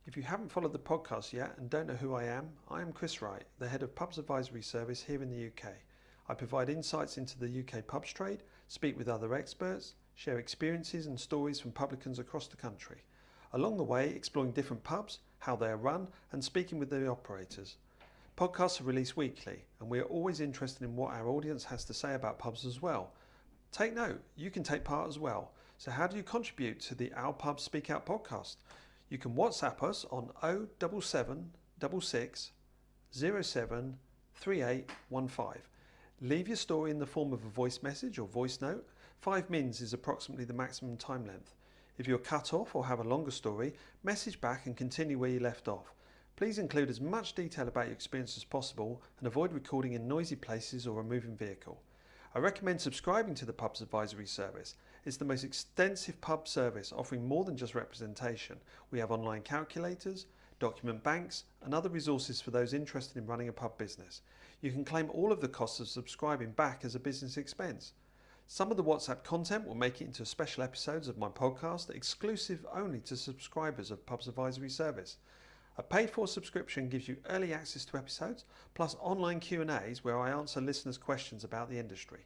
If you haven't followed the podcast yet and don't know who I am Chris Wright, the head of Pubs Advisory Service here in the UK. I provide insights into the UK pubs trade, speak with other experts, share experiences and stories from publicans across the country. Along the way, exploring different pubs, how they are run, and speaking with the operators. Podcasts are released weekly, and we are always interested in what our audience has to say about pubs as well. Take note, you can take part as well. So how do you contribute to the Our Pubs Speak Out podcast? You can WhatsApp us on 07766 07 3815. Leave your story in the form of a voice message or voice note. 5 mins is approximately the maximum time length. If you're cut off or have a longer story, message back and continue where you left off. Please include as much detail about your experience as possible and avoid recording in noisy places or a moving vehicle. I recommend subscribing to the Pubs Advisory Service. It's the most extensive pub service offering more than just representation. We have online calculators, document banks and other resources for those interested in running a pub business. You can claim all of the costs of subscribing back as a business expense. Some of the WhatsApp content will make it into special episodes of my podcast, exclusive only to subscribers of Pubs Advisory Service. A paid-for subscription gives you early access to episodes, plus online Q&As where I answer listeners' questions about the industry.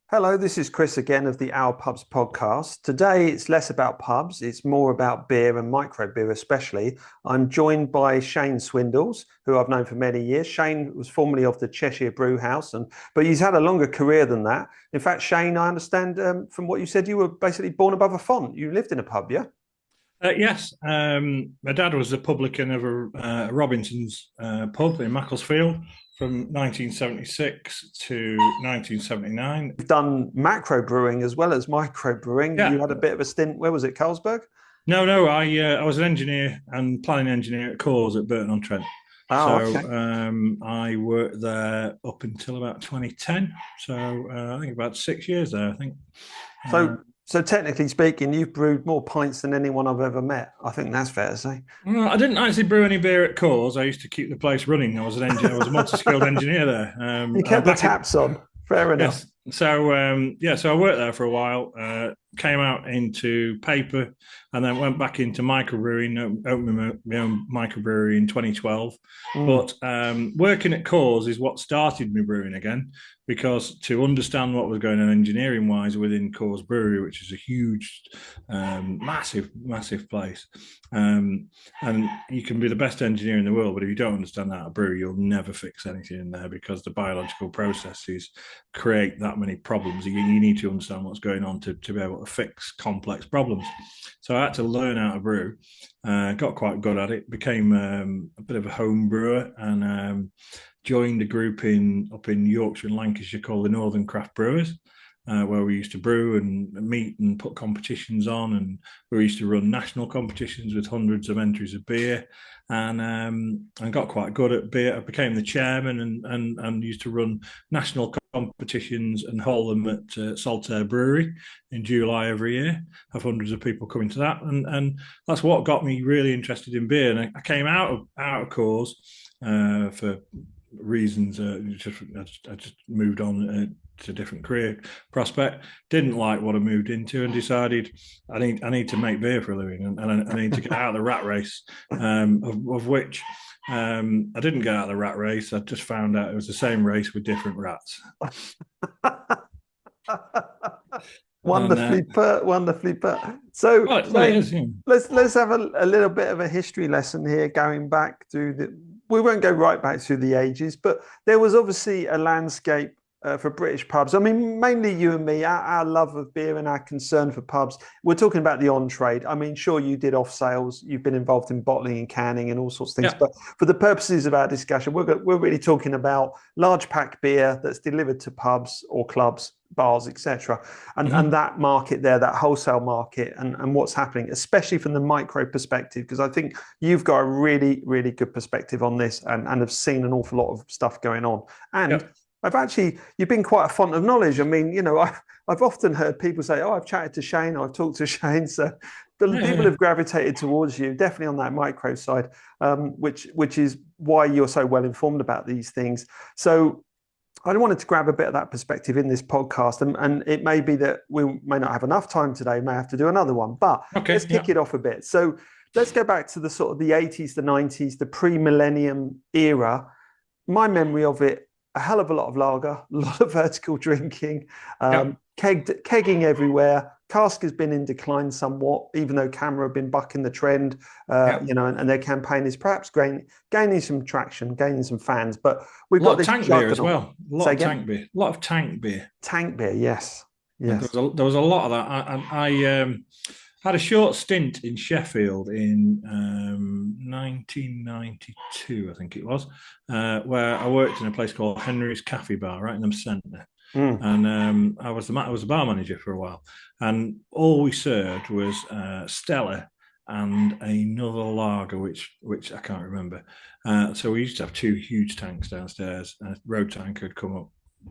Hello, this is Chris again of the Our Pubs podcast. Today it's less about pubs, it's more about beer and microbrewer especially. I'm joined by Shane Swindells, who I've known for many years. Shane was formerly of the Cheshire Brew House, but he's had a longer career than that. In fact, Shane, I understand from what you said, you were basically born above a font. You lived in a pub, yeah? Yes, my dad was a publican of a Robinson's pub in Macclesfield from 1976 to 1979. You've done macro brewing as well as micro brewing. Yeah. You had a bit of a stint, where was it, Carlsberg? No, I was an engineer and planning engineer at Coors at Burton-on-Trent. I worked there up until about 2010. So I think about 6 years there, I think. So technically speaking, you've brewed more pints than anyone I've ever met. I think that's fair to say. Well, I didn't actually brew any beer at Coors. I used to keep the place running. I was an engineer. I was a multi-skilled engineer there. You kept the taps on. Fair enough. Yes. So I worked there for a while. Came out into paper, and then went back into microbrewing. Opened my own microbrewery in 2012. But working at Coors is what started me brewing again, because to understand what was going on engineering wise within Coors Brewery, which is a huge, massive place, and you can be the best engineer in the world, but if you don't understand how to brew, you'll never fix anything in there, because the biological processes create that many problems. You need to understand what's going on to be able to fix complex problems. So I had to learn how to brew. Got quite good at it. Became a bit of a home brewer, and joined a group up in Yorkshire and Lancashire called the Northern Craft Brewers, where we used to brew and meet and put competitions on, and we used to run national competitions with hundreds of entries of beer, and got quite good at beer. I became the chairman and used to run national competitions and hold them at Saltaire Brewery in July every year. Have hundreds of people coming to that, and that's what got me really interested in beer. And I came out of Coors for reasons. I just moved on to a different career prospect. Didn't like what I moved into, and decided I need to make beer for a living, and I need to get out of the rat race, of which I didn't get out of the rat race. I just found out it was the same race with different rats. Wonderfully put. So let's have a little bit of a history lesson here, going back through we won't go right back through the ages, but there was obviously a landscape for British pubs. I mean, mainly you and me, our love of beer and our concern for pubs. We're talking about the on-trade. I mean, sure, you did off-sales. You've been involved in bottling and canning and all sorts of things. Yeah. But for the purposes of our discussion, we're really talking about large pack beer that's delivered to pubs or clubs, bars, etc. And that market there, that wholesale market, and what's happening, especially from the micro perspective, because I think you've got a really, really good perspective on this and have seen an awful lot of stuff going on. And you've been quite a font of knowledge. I mean, I've often heard people say, oh, I've chatted to Shane, I've talked to Shane. So people have gravitated towards you, definitely on that micro side, which is why you're so well informed about these things. So I wanted to grab a bit of that perspective in this podcast, and it may be that we may not have enough time today, may have to do another one, but let's kick it off a bit. So let's go back to the sort of the 80s, the 90s, the pre-millennium era. My memory of it, a hell of a lot of lager, a lot of vertical drinking, kegging everywhere. Cask has been in decline somewhat, even though Camera have been bucking the trend, and their campaign is perhaps gaining some traction, gaining some fans. But we've got this tank beer as well. A lot of tank beer. A lot of tank beer. Tank beer, yes. There was a lot of that. I had a short stint in Sheffield in 1992, I think it was, where I worked in a place called Henry's Cafe Bar right in the centre. And I was the bar manager for a while, and all we served was Stella and another lager, which I can't remember. So we used to have two huge tanks downstairs, and a road tank would come up,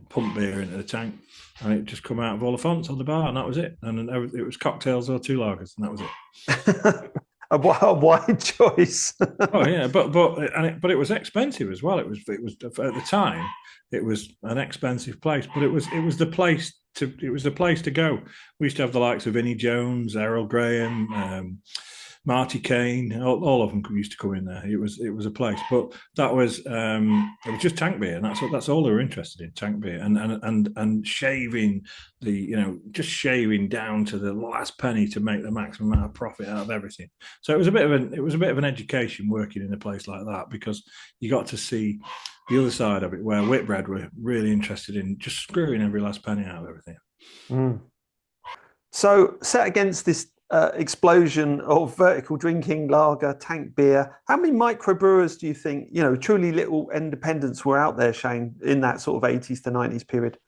pump beer into the tank, and it just come out of all the fonts on the bar, and that was it. And it was cocktails or two lagers, and that was it. A wide choice. Oh yeah, but it was expensive as well. It was at the time it was an expensive place, but it was the place to go. We used to have the likes of Vinnie Jones, Errol Graham, Marty Kane, all of them used to come in there. It was a place, but that was it was just tank beer, and that's all they were interested in, tank beer, and shaving just shaving down to the last penny to make the maximum amount of profit out of everything. So it was a bit of an education working in a place like that, because you got to see the other side of it, where Whitbread were really interested in just screwing every last penny out of everything. So set against this explosion of vertical drinking, lager, tank beer, how many microbrewers do you think, truly little independents were out there, Shane, in that sort of 80s to 90s period?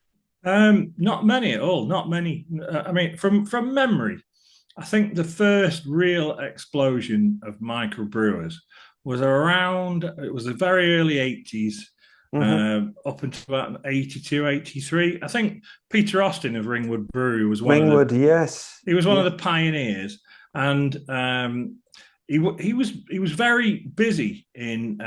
Not many at all. Not many. I mean, from memory, I think the first real explosion of microbrewers was it was the very early 80s. Up until about 82, 83. I think Peter Austin of Ringwood Brewery was yes. He was one of the pioneers, and he was very busy in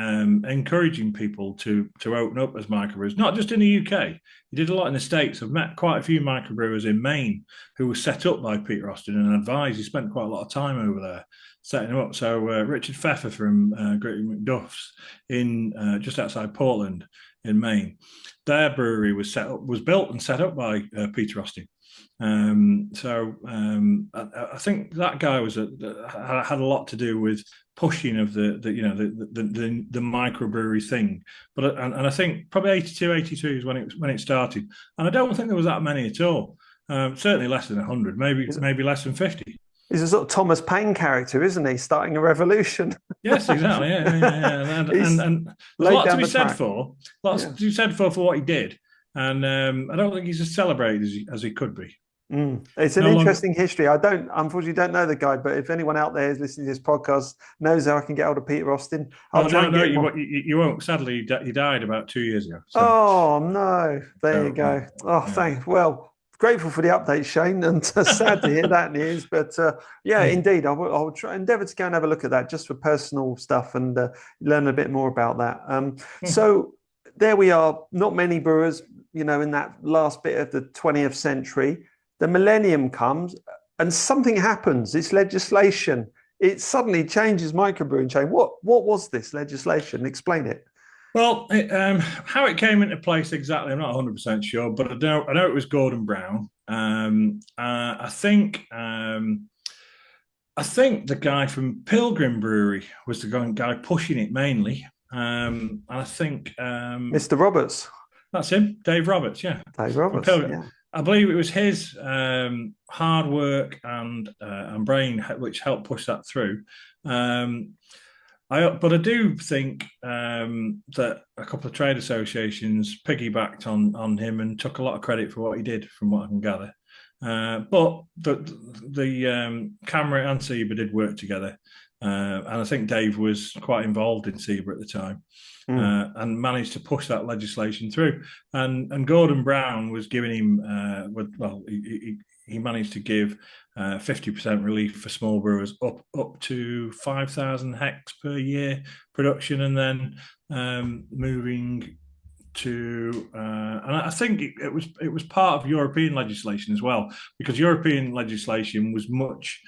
encouraging people to open up as microbrewers, not just in the UK. He did a lot in the States. I've met quite a few microbrewers in Maine who were set up by Peter Austin and advised. He spent quite a lot of time over there setting them up. So Richard Pfeffer from Great Macduff's in just outside Portland in Maine, their brewery was built and set up by Peter Austin. I think that guy had a lot to do with pushing of the microbrewery thing. But I think probably 82, 83 is when it started, and I don't think there was that many at all. Certainly less than 100, maybe less than 50. He's a sort of Thomas Paine character, isn't he? Starting a revolution. Yes, exactly. Yeah. And lots to be said for. Lots to be said for what he did. And I don't think he's as celebrated as he could be. It's an interesting history. I unfortunately don't know the guy, but if anyone out there is listening to this podcast knows how I can get hold of Peter Austin, you won't. Sadly, he died about 2 years ago. So. Oh no! There you go. Thanks. Well, grateful for the update, Shane, and sad to hear that news. But indeed, I will try endeavour to go and have a look at that just for personal stuff and learn a bit more about that. So there we are. Not many brewers, in that last bit of the 20th century. The millennium comes and something happens. It's legislation. It suddenly changes microbrewing. Shane, what was this legislation? Explain it. Well, how it came into place exactly, I'm not 100% sure, but I know it was Gordon Brown. I think the guy from Pilgrim Brewery was the guy pushing it mainly. And I think Mr. Roberts. That's him, Dave Roberts. Yeah, Dave Roberts. Yeah. I believe it was his hard work and brain which helped push that through. But I do think that a couple of trade associations piggybacked on him and took a lot of credit for what he did, from what I can gather. But the Camera and SIBA did work together. And I think Dave was quite involved in SIBA at the time. And managed to push that legislation through. And Gordon Brown was giving him, he managed to give 50% relief for small brewers up to 5,000 hex per year production, and then moving and I think it was part of European legislation as well, because European legislation was much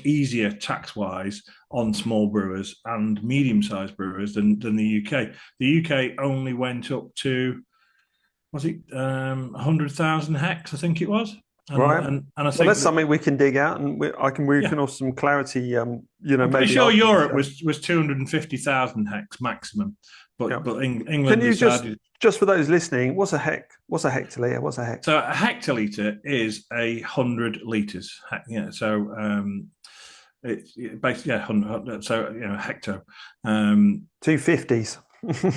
easier tax wise on small brewers and medium sized brewers than the UK. The UK only went up to, was it 100,000 hex? I think it was. And I think that's something we can dig out, and we can also some clarity. I'm pretty sure Europe was 250,000 hex maximum, but England. Can you just for those listening, what's a hectoliter? What's a hex? So a hectoliter is 100 liters. Yeah, so it's basically 100. So hecto. 250s.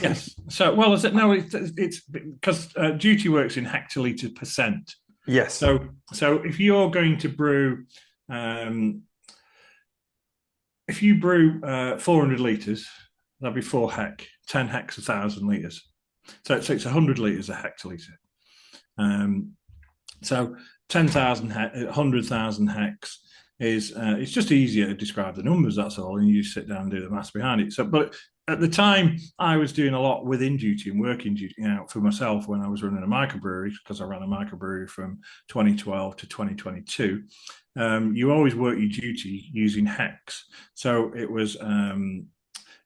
Yes. So well, is it? No, it's because duty works in hectoliter percent. Yes. So if you're going to brew, if you brew 400 liters, that'd be 4 hec. 10 hex, 1,000 liters. So it's 100 liters a hectoliter. So 10,000 100,000 hex is it's just easier to describe the numbers. That's all, and you just sit down and do the maths behind it. So, but at the time, I was doing a lot within duty and working duty out for myself when I was running a microbrewery, because I ran a microbrewery from 2012 to 2022. You always work your duty using hex. So it was,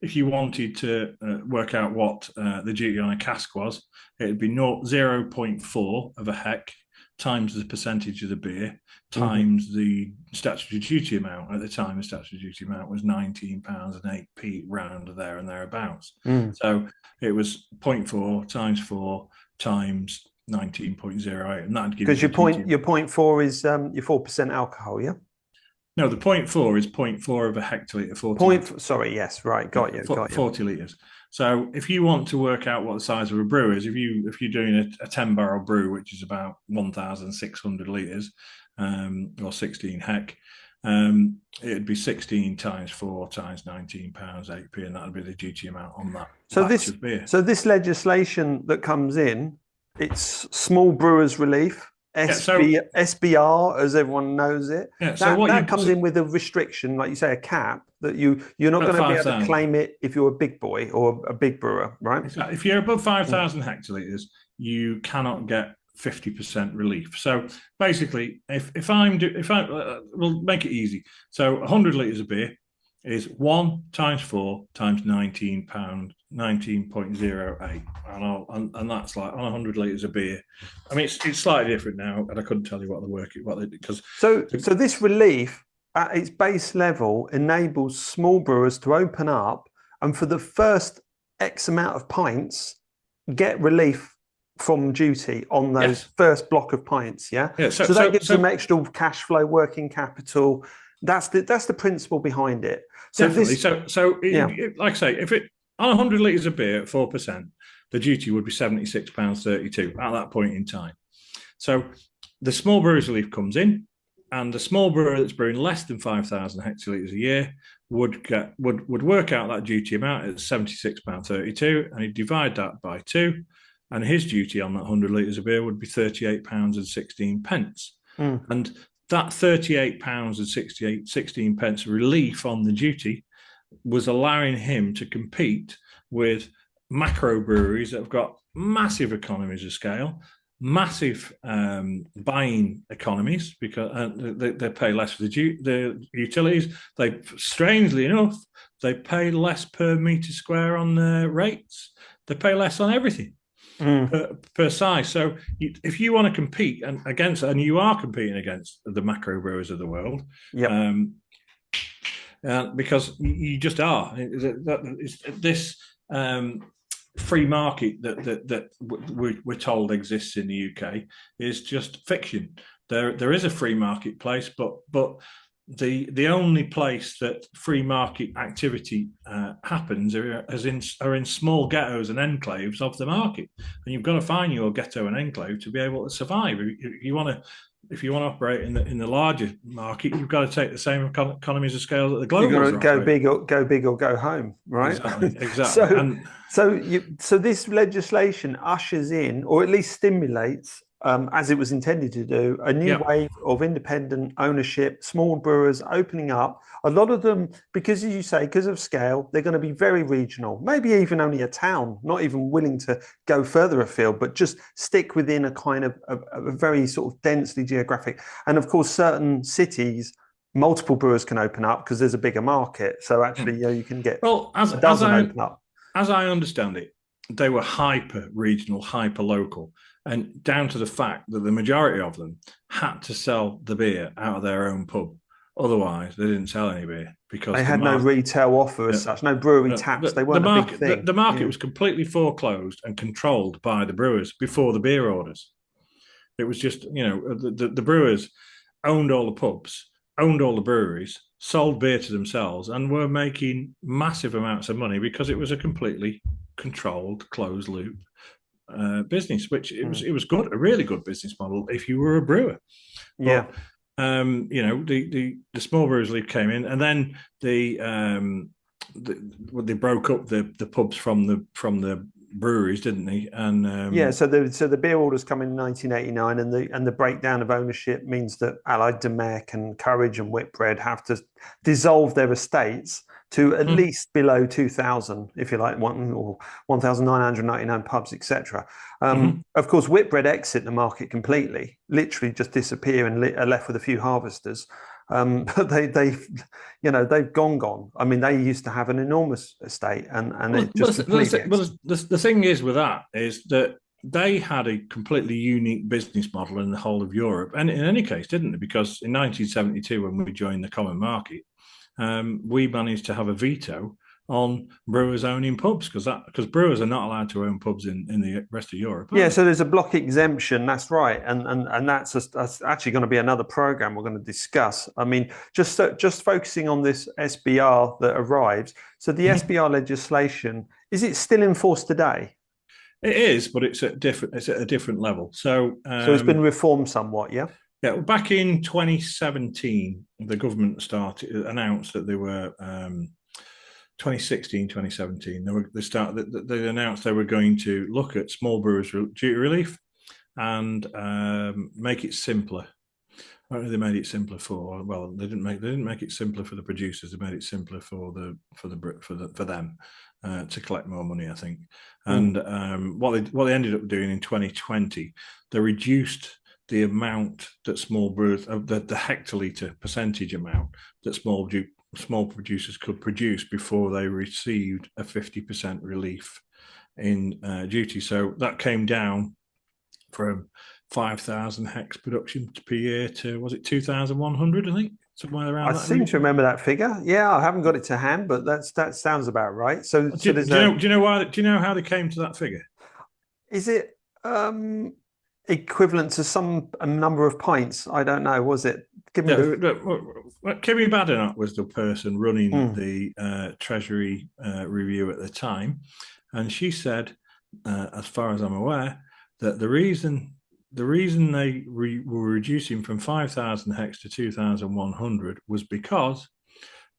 if you wanted to work out what the duty on a cask was, it'd be 0.4 of a hec times the percentage of the beer times the statutory duty amount. At the time, the statutory duty amount was £19.08 round there and thereabouts. So it was 0.4 times 4 times 19.08, and that'd give you. Because your 0.4 is your 4% alcohol, yeah. No, the 0.4 is 0.4 of a hectoliter. 40. Sorry, yes, right, got you. 40 litres. So if you want to work out what the size of a brew is, if you're doing a 10-barrel brew, which is about 1,600 litres, or 16 hec, it'd be 16 times 4 times £19.08, and that'd be the duty amount on that batch of beer. So this legislation that comes in, it's small brewers relief. SBR, as everyone knows it. Yeah, that comes in with a restriction, like you say, a cap that you're not going to be able to claim it if you're a big boy or a big brewer, right? Exactly. If you're above 5,000 hectolitres, you cannot get 50% relief. So basically, we'll make it easy. So 100 litres of beer is 1 times 4 times £19.08, and that's like on 100 litres of beer. I mean, it's slightly different now, and I couldn't tell you because. So this relief at its base level enables small brewers to open up, and for the first X amount of pints, get relief from duty on those first block of pints. Yeah. So that gives them extra cash flow, working capital. That's the principle behind it. So definitely. Like I say, if it on 100 litres of beer at 4%, the duty would be £76.32 at that point in time. So the small brewer's relief comes in, and the small brewer that's brewing less than 5,000 hectolitres a year would work out that duty amount at £76.32, and he'd divide that by 2, and his duty on that 100 litres of beer would be £38.16. And that £38.16 relief on the duty was allowing him to compete with macro breweries that have got massive economies of scale, massive buying economies, because they pay less for the utilities. They, strangely enough, they pay less per metre square on their rates. They pay less on everything. Per size. So if you want to compete and you are competing against the macro brewers of the world, because you just are. This free market that we're told exists in the UK is just fiction. There is a free marketplace, but the only place that free market activity happens are in small ghettos and enclaves of the market, and you've got to find your ghetto and enclave to be able to survive. If you want to operate in the larger market, you've got to take the same economies of scale that the global. You've got to go big or go home, right? Exactly. So this legislation ushers in, or at least stimulates, as it was intended to do, a new wave of independent ownership, small brewers opening up. A lot of them, because as you say, because of scale, they're going to be very regional, maybe even only a town, not even willing to go further afield, but just stick within a kind of a very sort of densely geographic. And of course, certain cities, multiple brewers can open up because there's a bigger market. So actually, you can get a dozen open up. As I understand it, they were hyper regional, hyper local, and down to the fact that the majority of them had to sell the beer out of their own pub. Otherwise, they didn't sell any beer because they had no retail offer as such, no brewery taps. They weren't a big thing. The market was completely foreclosed and controlled by the brewers before the beer orders. It was just, the brewers owned all the pubs, owned all the breweries, sold beer to themselves, and were making massive amounts of money because it was a completely controlled, closed loop business, which it was good, a really good business model if you were a brewer. But, the small brewers league came in, and then they broke up the pubs from the breweries, didn't they? And so the beer orders come in 1989, and the breakdown of ownership means that Allied Domecq and Courage and Whitbread have to dissolve their estates to at least below 2,000, if you like, 1,999 pubs, etc. Of course, Whitbread exit the market completely, literally just disappear and are left with a few harvesters. But they've gone. I mean, they used to have an enormous estate, and it just the thing is with that is that they had a completely unique business model in the whole of Europe, and in any case, didn't they? Because in 1972, when we joined the common market, we managed to have a veto on brewers owning pubs because brewers are not allowed to own pubs in the rest of Europe. So there's a block exemption. That's right, and that's actually going to be another program we're going to discuss. I mean, just focusing on this SBR that arrives. So the SBR legislation, is it still in force today? It is, but it's at a different level. So it's been reformed somewhat, yeah. Yeah, back in 2017, the government announced that they were 2016, 2017. They announced they were going to look at small brewers' duty relief and make it simpler. What they made it simpler for? Well, they didn't make it simpler for the producers. They made it simpler for them to collect more money, I think. And what they ended up doing in 2020, they reduced the amount that small brewers, the hectolitre percentage amount that small producers could produce before they received a 50% relief in duty. So that came down from 5,000 hex production per year to, was it 2,100, I think? Somewhere around that. I seem to remember that figure. Yeah, I haven't got it to hand, but that sounds about right. So, do you know how they came to that figure? Is it equivalent to some number of pints? I don't know. Was it? Kimmy Badenoch was the person running the Treasury review at the time, and she said, as far as I'm aware, that the reason they were reducing from 5,000 hex to 2,100 was because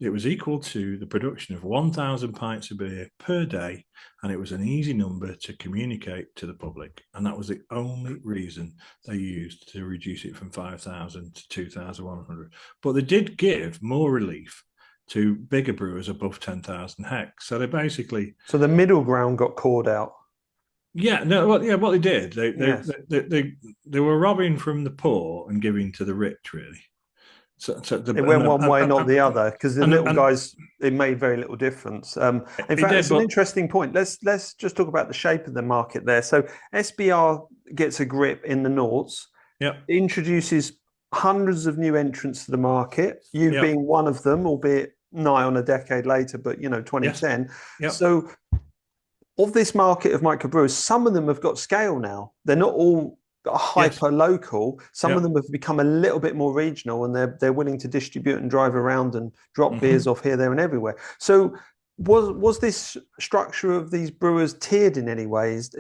it was equal to the production of 1,000 pints of beer per day, and it was an easy number to communicate to the public. And that was the only reason they used to reduce it from 5,000 to 2,100. But they did give more relief to bigger brewers above 10,000 hex. So they basically... So the middle ground got called out. Yeah, no, what they did, they were robbing from the poor and giving to the rich, really. So it went one way, not the other, because the little guys, it made very little difference. In fact, it's an interesting point. Let's just talk about the shape of the market there. So SBR gets a grip in the noughts. Yeah, introduces hundreds of new entrants to the market. You being one of them, albeit nigh on a decade later, but 2010. Yes. Yep. So of this market of microbrewers, some of them have got scale now. They're not all hyper local. Some of them have become a little bit more regional, and they're willing to distribute and drive around and drop beers off here, there, and everywhere. So was this structure of these brewers tiered in any ways?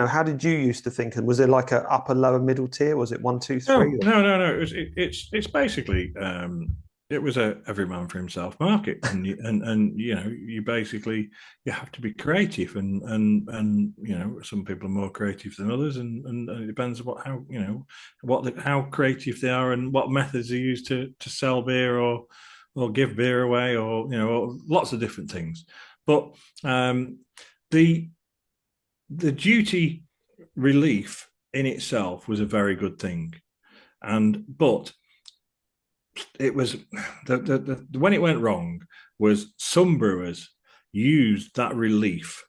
How did you used to think? And was there like a upper, lower, middle tier? Was it 1, 2, 3? No. It's basically it was a every man for himself market, and you basically you have to be creative, and some people are more creative than others, and it depends how creative they are and what methods they use to sell beer or give beer away, or lots of different things. But the duty relief in itself was a very good thing, but it was when it went wrong was some brewers used that relief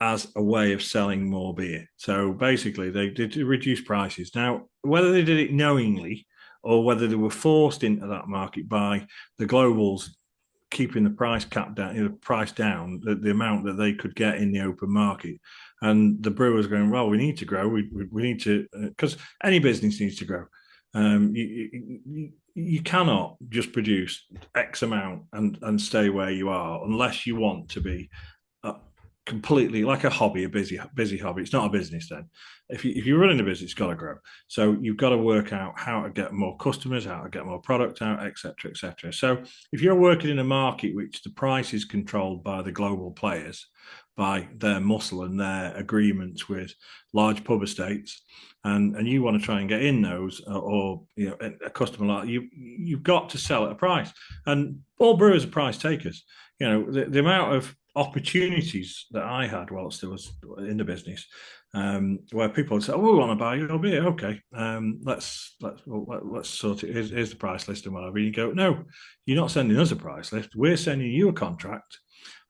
as a way of selling more beer. So basically they did reduce prices. Now, whether they did it knowingly or whether they were forced into that market by the globals keeping the price cap down, the amount that they could get in the open market, and the brewers going, well, we need to grow, we need to, because any business needs to grow. You cannot just produce X amount and stay where you are unless you want to be completely like a hobby, a busy hobby. It's not a business then. If you're running a business, it's got to grow. So you've got to work out how to get more customers, how to get more product out, etc., etc. So if you're working in a market which the price is controlled by the global players, by their muscle and their agreements with large pub estates, and you want to try and get in those, or a customer like you've got to sell at a price. And all brewers are price takers. The amount of opportunities that I had whilst I was in the business, where people would say, "Oh, we want to buy your beer. Okay, let's sort it. Here's the price list and whatever." You go, "No, you're not sending us a price list. We're sending you a contract,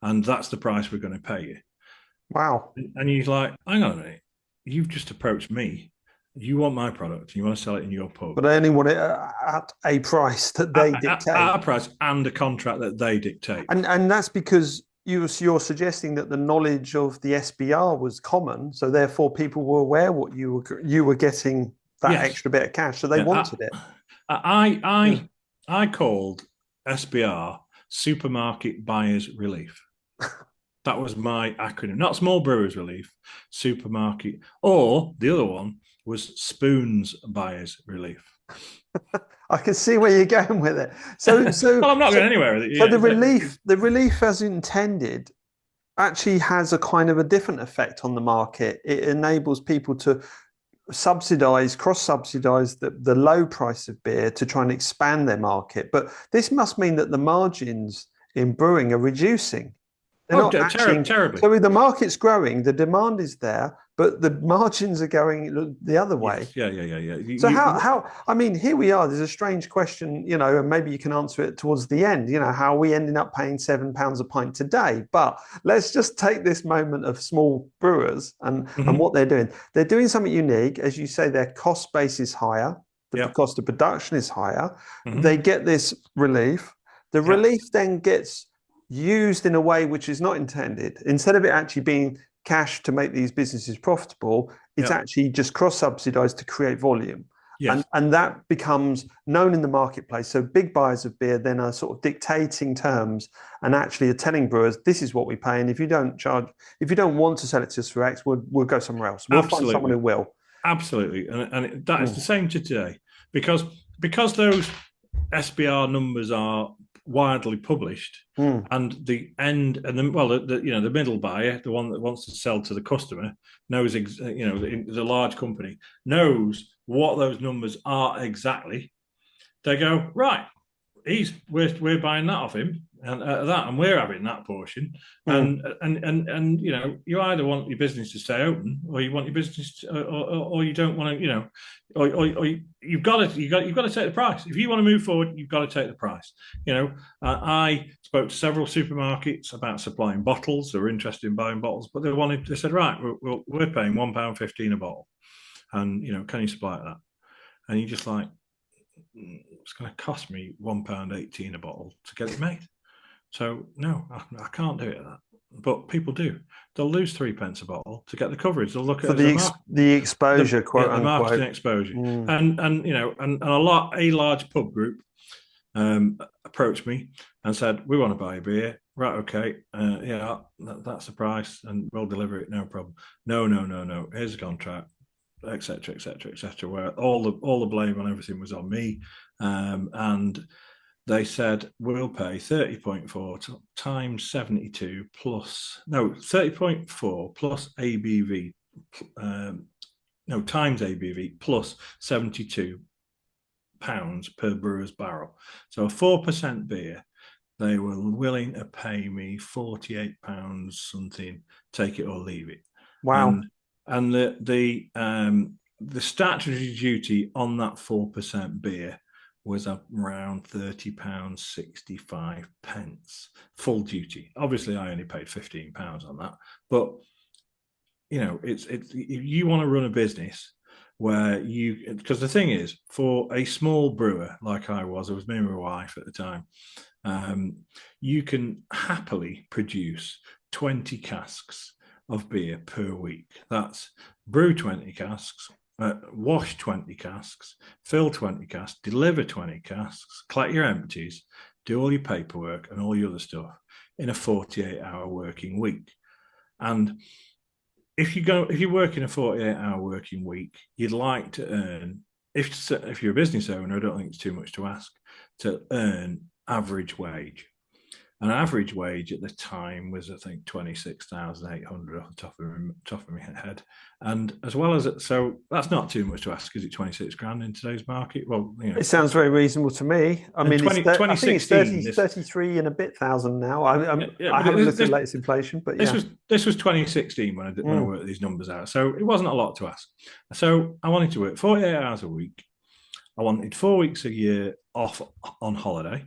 and that's the price we're going to pay you." Wow! And you're like, "Hang on a minute, you've just approached me. You want my product. You want to sell it in your pub, but they only want it at a price that they dictate, at a price and a contract that they dictate." And that's because you're suggesting that the knowledge of the SBR was common, so therefore people were aware what you were getting that extra bit of cash, so they wanted it. I called SBR Supermarket Buyers Relief. That was my acronym, not Small Brewers Relief, Supermarket. Or the other one was Spoons Buyers Relief. I can see where you're going with it. So well, I'm not going anywhere with it. So the relief as intended actually has a kind of a different effect on the market. It enables people to cross-subsidize the low price of beer to try and expand their market. But this must mean that the margins in brewing are reducing. They're not actually terribly. So the market's growing, the demand is there, but the margins are going the other way. Yes. Yeah. So how? I mean, here we are. There's a strange question, and maybe you can answer it towards the end. How are we ending up paying £7 a pint today? But let's just take this moment of small brewers and what they're doing. They're doing something unique, as you say. Their cost base is higher. The cost of production is higher. They get this relief. The relief then gets used in a way which is not intended. Instead of it actually being cash to make these businesses profitable, it's actually just cross-subsidized to create volume. Yes. And that becomes known in the marketplace. So big buyers of beer then are sort of dictating terms and actually are telling brewers, this is what we pay. And if you don't want to sell it to us for X, we'll go somewhere else. We'll find someone who will. Absolutely. And that is the same to today. Because those SBR numbers are widely published, and the middle buyer, the one that wants to sell to the customer, knows the large company knows what those numbers are exactly. They go, right, we're buying that off him, and we're having that portion, and you either want your business to stay open, or you want your business or you don't want to, or you've got to take the price. If you want to move forward, you've got to take the price. I spoke to several supermarkets about supplying bottles. They were interested in buying bottles, but they said, right, we're paying £1.15 a bottle, and can you supply that? And you're just like, it's going to cost me £1.18 a bottle to get it made. So no, I can't do it at that. But people do. They'll lose 3p a bottle to get the coverage. They'll look at the exposure, quote unquote, the marketing exposure. And a large pub group approached me and said, we want to buy a beer. Right, okay, that's the price, and we'll deliver it, no problem. No. Here's the contract, etc., where all the blame on everything was on me, and they said we'll pay 30.4 times 72 plus 30.4 plus ABV times ABV plus 72 pounds per brewer's barrel. So a 4% beer, they were willing to pay me £48 something, take it or leave it. Wow. And the statutory duty on that 4% beer was around £30.65 full duty. Obviously, I only paid £15 on that, but it's if you want to run a business where because the thing is, for a small brewer like I was me and my wife at the time, you can happily produce 20 casks of beer per week. That's brew 20 casks, wash 20 casks, fill 20 casks, deliver 20 casks, collect your empties, do all your paperwork and all your other stuff in a 48-hour working week. And if you work in a 48-hour working week, you'd like to earn, if you're a business owner, I don't think it's too much to ask, to earn average wage. An average wage at the time was, I think, 26,800 off the top of my head, and as well as it, so that's not too much to ask. Is it 26 grand in today's market? Well, it sounds very reasonable to me. I mean, I think it's 33 and a bit thousand now. I haven't looked at the latest inflation, but this was 2016 when I worked these numbers out, so it wasn't a lot to ask. So I wanted to work 48 hours a week. I wanted 4 weeks a year off on holiday.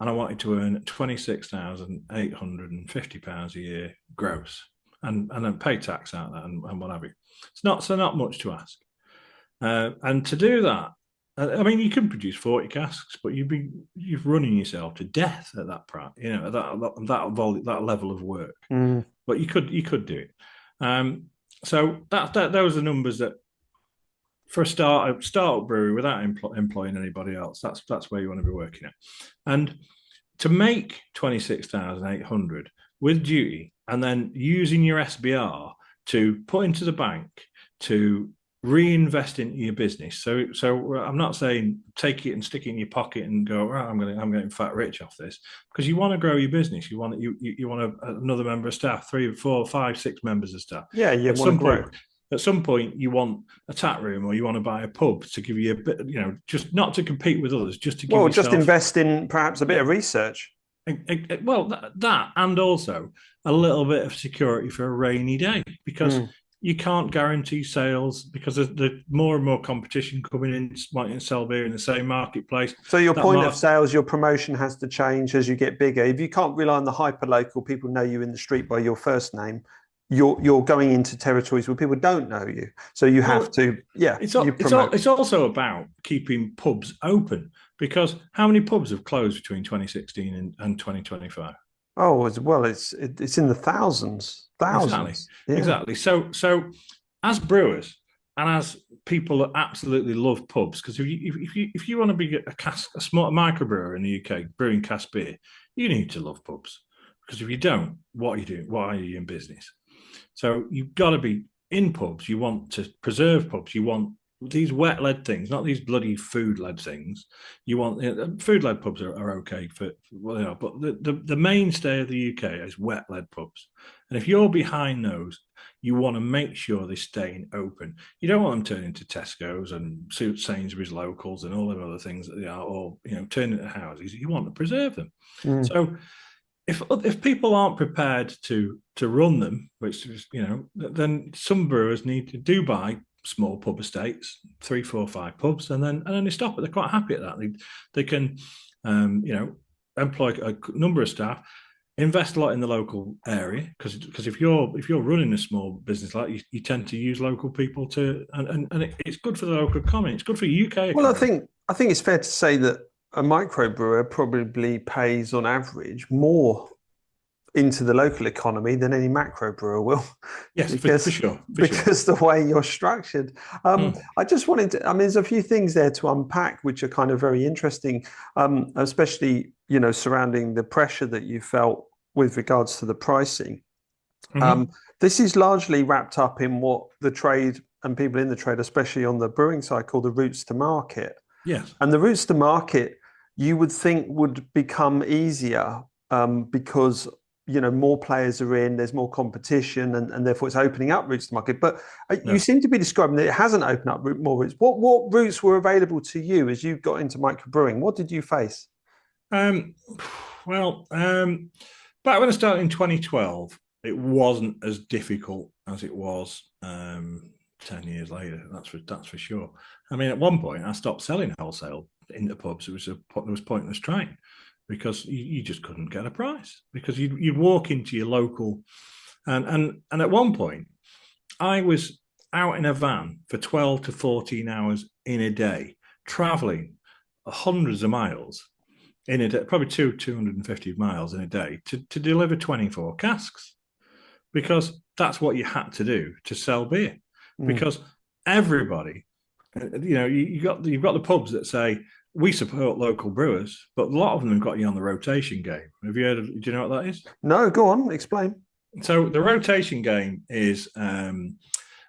And I wanted to earn £26,850 a year gross, and then pay tax out of that and what have you. It's not much to ask. And to do that, I mean, you can produce 40 casks, but you're running yourself to death at that price, that level of work. But you could do it. So those are numbers that, for a startup brewery without employing anybody else, that's where you want to be working at. And to make 26,800 with duty, and then using your SBR to put into the bank to reinvest into your business. So I'm not saying take it and stick it in your pocket and go, right, I'm getting fat rich off this, because you want to grow your business. You want another member of staff, 3, 4, 5, 6 members of staff. Yeah, you want to grow. At some point, you want a tap room, or you want to buy a pub to give you a bit, just not to compete with others, just to give yourself, just invest in perhaps a bit of research. Well, that, and also a little bit of security for a rainy day, because you can't guarantee sales, because there's more and more competition coming in, wanting to sell beer in the same marketplace. So your point of sales, your promotion has to change as you get bigger. If you can't rely on the hyper-local, people know you in the street by your first name, you're going into territories where people don't know you, so you have to. It's also about keeping pubs open, because how many pubs have closed between 2016 and 2025? Oh, well, it's in the thousands. Exactly. So as brewers and as people that absolutely love pubs, because if you want to be a small microbrewer in the UK brewing cask beer, you need to love pubs, because if you don't, what are you doing? Why are you in business? So you've got to be in pubs. You want to preserve pubs. You want these wet-led things, not these bloody food-led things. You want food-led pubs are okay for but the mainstay of the UK is wet-led pubs. And if you're behind those, you want to make sure they're staying open. You don't want them turning into Tesco's and Sainsbury's locals and all them other things that they are, or turning into houses. You want to preserve them. So if people aren't prepared to run them, which is, then some brewers need to buy small pub estates, 3, 4, 5 pubs, and then they stop it. They're quite happy at that. They can employ a number of staff, invest a lot in the local area, because if you're running a small business like you tend to use local people and it's good for the local economy. It's good for the UK economy. Well, I think it's fair to say that a microbrewer probably pays on average more into the local economy than any macro brewer will. Yes, for sure. The way you're structured. I just wanted to, there's a few things there to unpack, which are kind of very interesting, especially, surrounding the pressure that you felt with regards to the pricing. This is largely wrapped up in what the trade and people in the trade, especially on the brewing side, call the routes to market. Yes. And the routes to market, you would think would become easier because more players are in, there's more competition, and therefore it's opening up routes to market. But you seem to be describing that it hasn't opened up more routes. What routes were available to you as you got into microbrewing? What did you face? Back when I started in 2012, it wasn't as difficult as it was 10 years later. That's for sure. I mean, at one point, I stopped selling wholesale into pubs. It was pointless trying, because you just couldn't get a price, because you'd walk into your local, and at one point, I was out in a van for 12 to 14 hours in a day, traveling hundreds of miles in a day, probably 250 miles in a day to deliver 24 casks, because that's what you had to do to sell beer. Because everybody, you've got the pubs that say we support local brewers, but a lot of them have got you on the rotation game. Have you heard of? Do you know what that is? No, go on, explain. So the rotation game is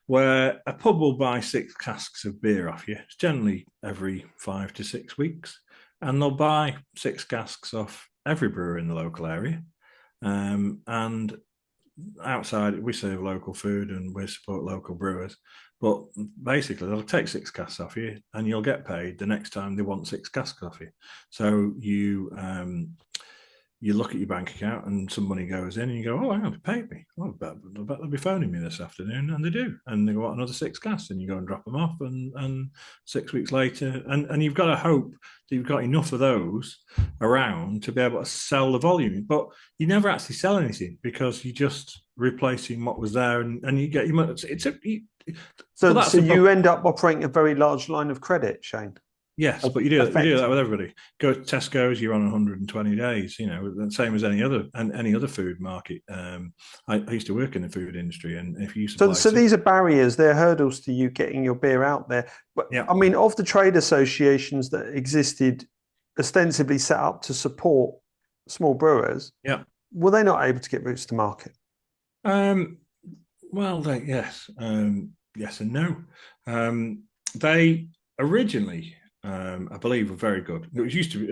where a pub will buy 6 casks of beer off you. It's generally every 5 to 6 weeks, and they'll buy 6 casks off every brewer in the local area. And outside, we serve local food and we support local brewers. But basically, they'll take 6 casks off you, and you'll get paid the next time they want 6 casks off you. So you look at your bank account and some money goes in, and you go, "Oh, hang on, they paid me. Oh, I bet they'll be phoning me this afternoon," and they do. And they want another 6 casks, and you go and drop them off, and 6 weeks later, and you've got to hope that you've got enough of those around to be able to sell the volume. But you never actually sell anything, because you're just replacing what was there, and you get your money. So you end up operating a very large line of credit, Shane. Yes, but you do that with everybody. Go to Tesco's, you're on 120 days. The same as any other food market. I used to work in the food industry, and if you so these are barriers, they're hurdles to you getting your beer out there. But yeah. I mean, of the trade associations that existed, ostensibly set up to support small brewers, were they not able to get routes to market? Well, yes and no. They originally, I believe, were very good. It was used to be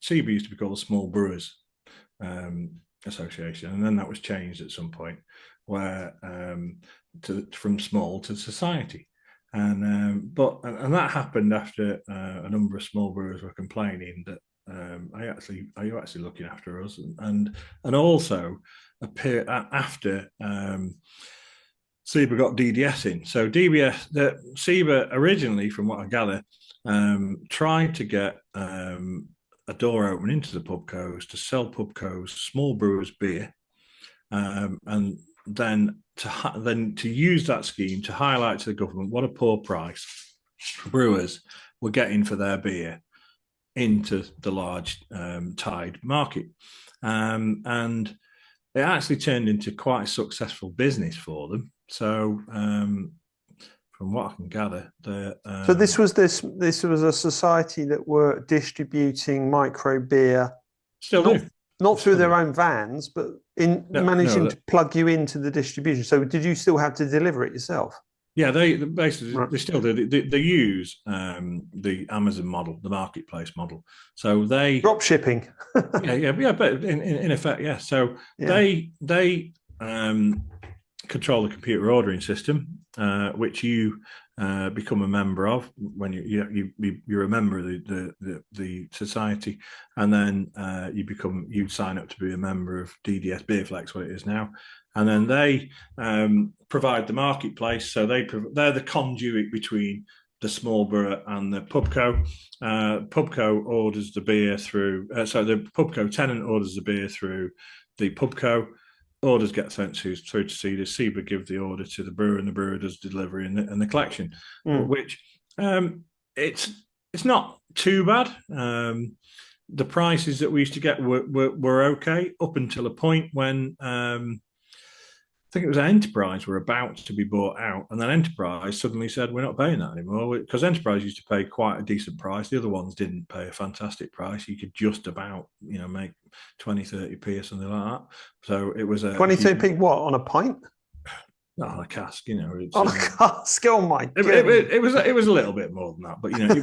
SIBA used to be called the Small Brewers Association, and then that was changed at some point, where from small to society, and that happened after a number of small brewers were complaining that are you actually looking after us, and also after SIBA got DDS in. So SIBA originally, from what I gather, tried to get a door open into the pubcos to sell pubcos small brewers beer, and then to use that scheme to highlight to the government what a poor price brewers were getting for their beer into the large tied market, and it actually turned into quite a successful business for them. So from what I can gather, so this was a society that were distributing micro beer, not through their own vans, but managing to plug you into the distribution. So did you still have to deliver it yourself? Yeah, they basically they still do. They use the Amazon model, the marketplace model. So they drop shipping. yeah. But in effect, yeah. So they control the computer ordering system, which you become a member of when you're a member of the society, and then you sign up to be a member of DDS Beerflex, what it is now, and then they provide the marketplace. So they're the conduit between the small brewer and the pubco. Pubco orders the beer through. So the pubco tenant orders the beer through the pubco. Orders get sent through to SIBA. SIBA give the order to the brewer, and the brewer does delivery and the collection, which it's not too bad. The prices that we used to get were okay up until a point when I think it was Enterprise were about to be bought out, and then Enterprise suddenly said, we're not paying that anymore, because Enterprise used to pay quite a decent price. The other ones didn't pay a fantastic price. You could just about, make 20, 30p or something like that. So it was a 20, 30p what, on a pint? not on a cask, you know. It's on a cask. Oh my god! It was a little bit more than that, but you know,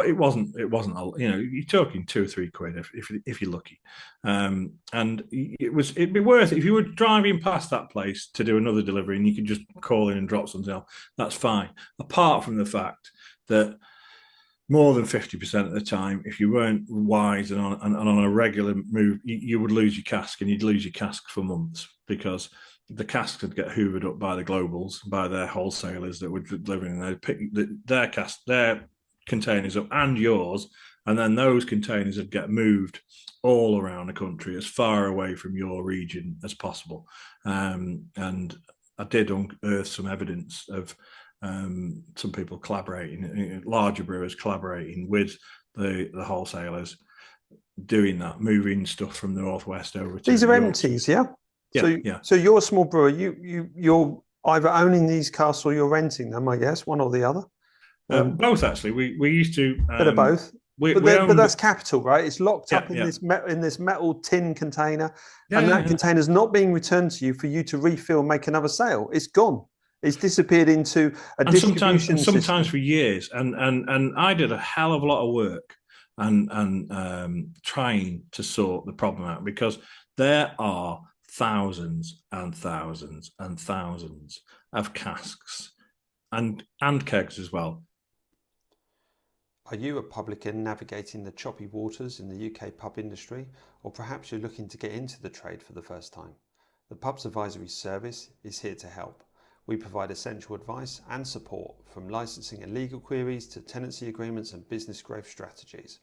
it wasn't. You know, you're talking £2 or £3 if you're lucky, and it'd be worth it if you were driving past that place to do another delivery and you could just call in and drop something off. That's fine. Apart from the fact that more than 50% of the time, if you weren't wise and on a regular move, you would lose your cask, and you'd lose your cask for months, because the casks would get hoovered up by the globals, by their wholesalers that were delivering. They'd pick their containers up and yours, and then those containers would get moved all around the country as far away from your region as possible. And I did unearth some evidence of some people collaborating, larger brewers collaborating with the wholesalers, doing that, moving stuff from the northwest over to these are empties, yeah. So you're a small brewer. You're either owning these casks or you're renting them, I guess, one or the other. Both, actually. We used to. Bit of both. But that's capital, right? It's locked up in this metal tin container, and that container's not being returned to you for you to refill, make another sale. It's gone. It's disappeared into a distribution system. Sometimes for years. And I did a hell of a lot of work and trying to sort the problem out, because there are thousands and thousands and thousands of casks and kegs as well. Are you a publican navigating the choppy waters in the UK pub industry, or perhaps you're looking to get into the trade for the first time? The PUBS Advisory Service is here to help. We provide essential advice and support, from licensing and legal queries to tenancy agreements and business growth strategies.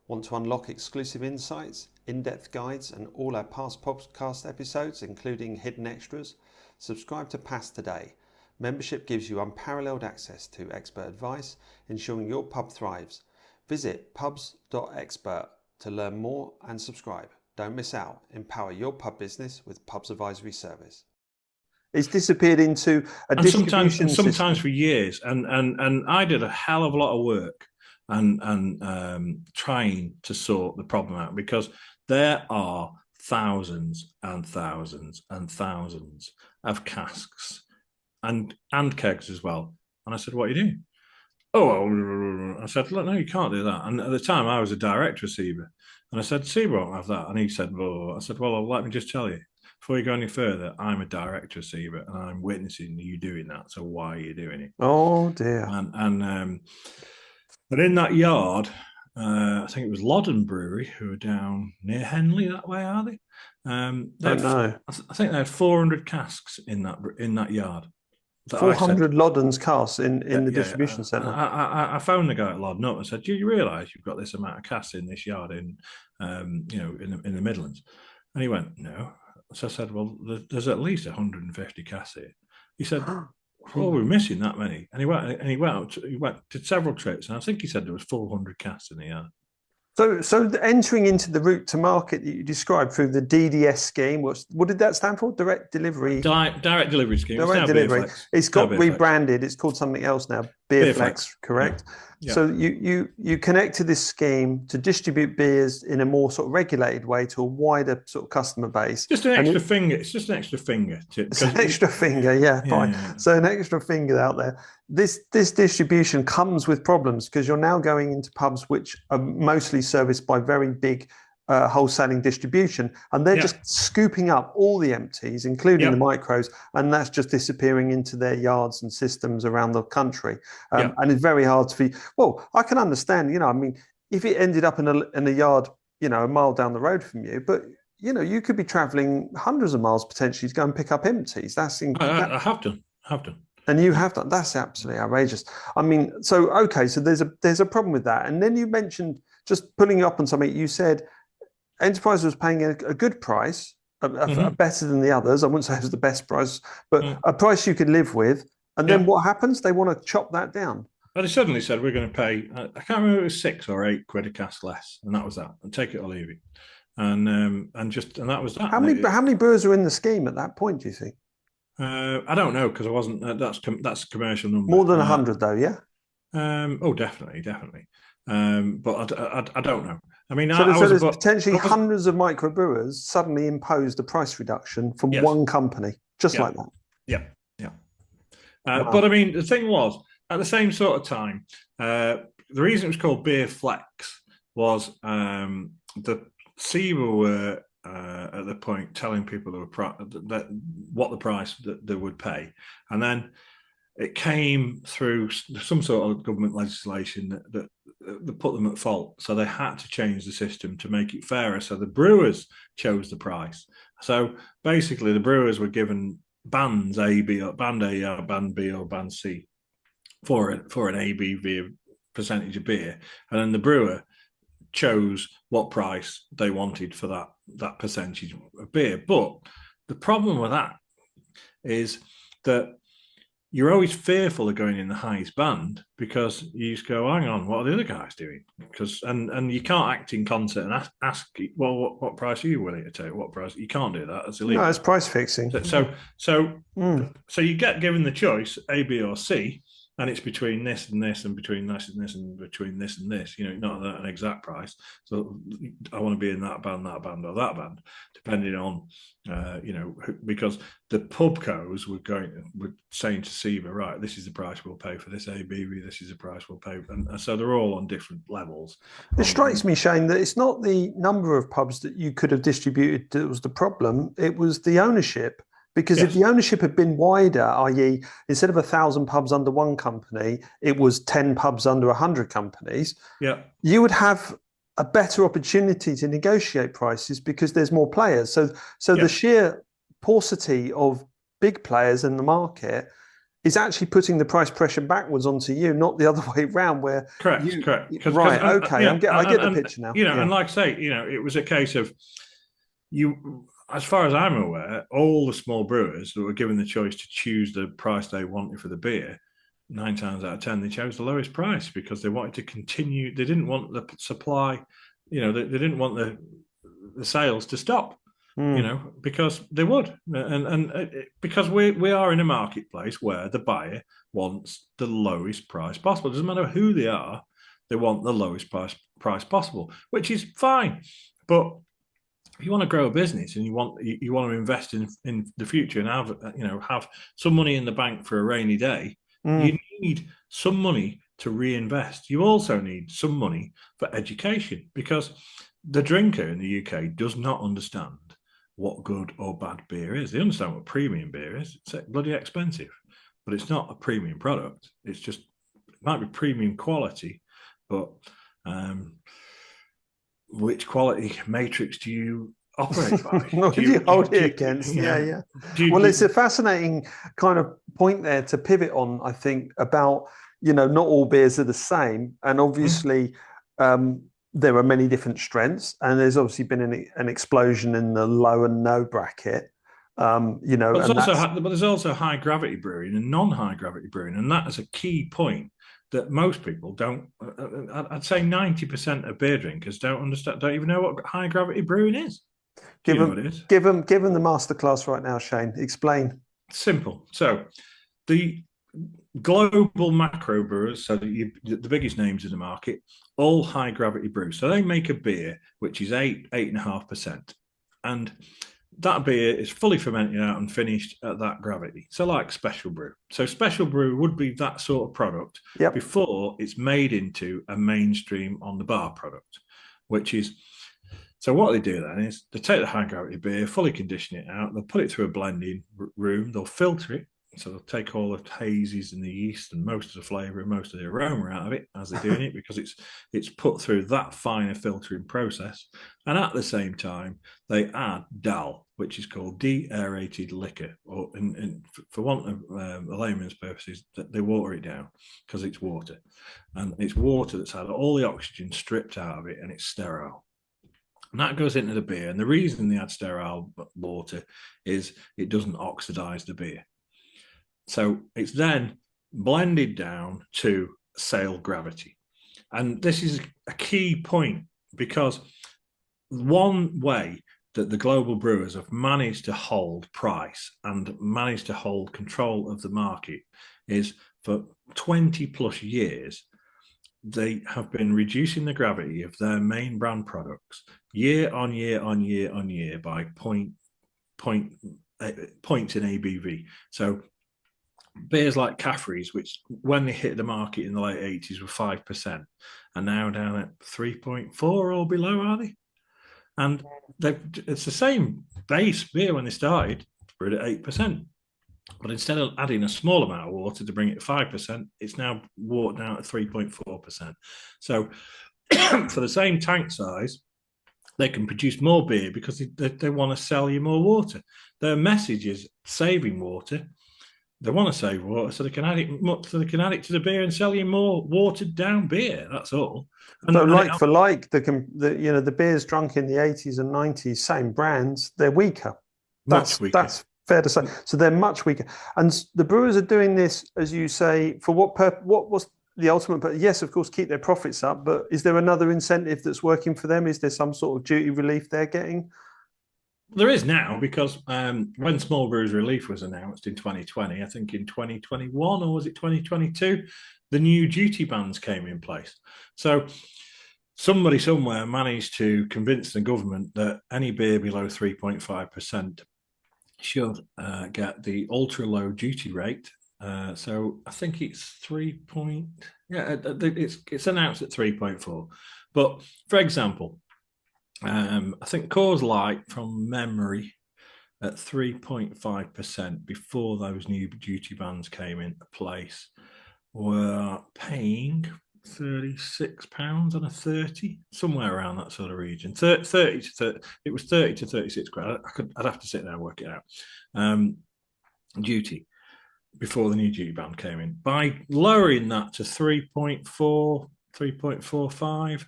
Want to unlock exclusive insights, in-depth guides, and all our past podcast episodes, including hidden extras? Subscribe to PASS today. Membership gives you unparalleled access to expert advice, ensuring your pub thrives. Visit pubs.expert to learn more and subscribe. Don't miss out. Empower your pub business with PUBS Advisory Service. It's disappeared into a distribution system. Sometimes for years. And I did a hell of a lot of work and trying to sort the problem out, because there are thousands and thousands and thousands of casks and kegs as well. And I said, what are you doing? Oh, I said, look, no, you can't do that. And at the time, I was a director of SIBA. And I said, SIBA won't have that. And he said, well, I said, well, let me just tell you, before you go any further, I'm a director of SIBA and I'm witnessing you doing that. So why are you doing it? Oh, dear. But in that yard, I think it was Loddon Brewery, who are down near Henley that way, are they? Don't know. I think they had 400 casks in that yard. 400 Loddon's casks in the distribution centre. I phoned the guy at Loddon up and said, do you realise you've got this amount of casks in this yard in the Midlands? And he went, no. So I said, well, there's at least 150 casks here. He said, well, we're missing that many. And he did several trips, and I think he said there was 400 casks in the yard. So entering into the route to market that you described through the DDS scheme, what did that stand for? Direct delivery. Direct delivery scheme. Direct delivery. It's got rebranded. It's called something else now. Beerflex, correct? Yeah. So you connect to this scheme to distribute beers in a more sort of regulated way to a wider sort of customer base. Just an extra finger. It's just an extra finger. It's an extra finger, yeah, fine. Yeah. So an extra finger out there. This distribution comes with problems, because you're now going into pubs which are mostly serviced by very big wholesaling distribution, and they're just scooping up all the empties, including the micros, and that's just disappearing into their yards and systems around the country. And it's very hard to feed. Well, I can understand, I mean, if it ended up in a yard, a mile down the road from you, but you could be traveling hundreds of miles potentially to go and pick up empties. I have done. And you have done. That's absolutely outrageous. I mean, so there's a problem with that. And then you mentioned, just pulling you up on something, you said Enterprise was paying a good price, better than the others. I wouldn't say it was the best price, but a price you could live with. And then what happens? They want to chop that down. But they suddenly said, we're going to pay, I can't remember if it was £6 or £8 a cask less. And that was that. And take it or leave it. And that was that. How many brewers are in the scheme at that point, do you think? I don't know, because I wasn't, that's a commercial number. More than 100 though, yeah? Definitely. But I don't know. I mean, so there's potentially hundreds of microbrewers suddenly imposed a price reduction from one company, just like that. Yeah. But I mean, the thing was, at the same sort of time, the reason it was called Beer Flex was the SIBA were at the point telling people what the price that they would pay, and then it came through some sort of government legislation that put them at fault. So they had to change the system to make it fairer. So the brewers chose the price. So basically, the brewers were given bands A, B, or band A, or band B, or band C for an ABV percentage of beer, and then the brewer chose what price they wanted for that percentage of beer. But the problem with that is that you're always fearful of going in the highest band because you just go, hang on, what are the other guys doing? And you can't act in concert and ask well, what price are you willing to take? What price? You can't do that. That's illegal. No, it's price fixing. So you get given the choice A, B, or C, and it's between this and this, and between this and this, and between this and this. Not an exact price. So I want to be in that band, or that band, depending on, because the pubcos were saying to SIBA, right, this is the price we'll pay for this ABV, this is the price we'll pay, and so they're all on different levels. It strikes me, Shane, that it's not the number of pubs that you could have distributed that was the problem; it was the ownership. Because if the ownership had been wider, i.e., instead of 1,000 pubs under one company, it was 10 pubs under 100 companies, you would have a better opportunity to negotiate prices because there's more players. So the sheer paucity of big players in the market is actually putting the price pressure backwards onto you, not the other way around. Where correct. Right? Okay, I get the picture now. And like I say, it was a case of you. As far as I'm aware, all the small brewers that were given the choice to choose the price they wanted for the beer, 9 times out of 10, they chose the lowest price because they wanted to continue. They didn't want the supply, they didn't want the sales to stop, because they would. And because we are in a marketplace where the buyer wants the lowest price possible. It doesn't matter who they are, they want the lowest price possible, which is fine. But if you want to grow a business and you want to invest in the future and have some money in the bank for a rainy day, you need some money to reinvest. You also need some money for education because the drinker in the UK does not understand what good or bad beer is. They understand what premium beer is. It's bloody expensive, but it's not a premium product. It's just, it might be premium quality, but which quality matrix do you operate by? What do you hold it against? Well, it's a fascinating kind of point there to pivot on, I think, about, not all beers are the same. And obviously, there are many different strengths. And there's obviously been an explosion in the low and no bracket. But there's also high gravity brewing and non-high gravity brewing. And that is a key point that most people don't. I'd say 90% of beer drinkers don't even know what high gravity brewing is. Give them the masterclass right now, Shane. Explain. Simple. So the global macro brewers, so the biggest names in the market, all high gravity brew. So they make a beer which is 8.5%, and that beer is fully fermented out and finished at that gravity. So like special brew. So special brew would be that sort of product before it's made into a mainstream on the bar product, which is, so what they do then is they take the high gravity beer, fully condition it out, they'll put it through a blending room, they'll filter it. So they'll take all the hazes and the yeast and most of the flavour and most of the aroma out of it as they're doing it, because it's put through that finer filtering process. And at the same time, they add DAL, which is called de-aerated liquor, or for want of the layman's purposes, they water it down because it's water. And it's water that's had all the oxygen stripped out of it and it's sterile. And that goes into the beer. And the reason they add sterile water is it doesn't oxidize the beer. So it's then blended down to sail gravity. And this is a key point, because one way that the global brewers have managed to hold price and managed to hold control of the market is for 20 plus years, they have been reducing the gravity of their main brand products year on year on year on year by points in ABV. So beers like Caffrey's, which when they hit the market in the late 80s were 5%, are now down at 3.4 or below, are they? And it's the same base beer when they started, brewed at 8%. But instead of adding a small amount of water to bring it to 5%, it's now watered down at 3.4%. So for the same tank size, they can produce more beer because they want to sell you more water. Their message is saving water. They want to save water so they can add it to the beer and sell you more watered down beer. That's all. And, so, like for like, the beers drunk in the 80s and 90s, same brands, they're weaker. That's fair to say. So they're much weaker. And the brewers are doing this, as you say, for what purpose? What was the ultimate? But yes, of course, keep their profits up. But is there another incentive that's working for them? Is there some sort of duty relief they're getting? There is now, because when Small Brews Relief was announced in 2020, I think in 2021 or was it 2022, the new duty bans came in place. So somebody somewhere managed to convince the government that any beer below 3.5% should get the ultra low duty rate. So I think it's it's announced at 3.4. But for example, I think Coors Light, from memory, at 3.5% before those new duty bans came into place, were paying £36 on a 30, somewhere around that sort of region. 30 to 30, it was 30 to 36 grand. I'd have to sit there and work it out. Duty before the new duty ban came in. By lowering that to 3.4, 3.45,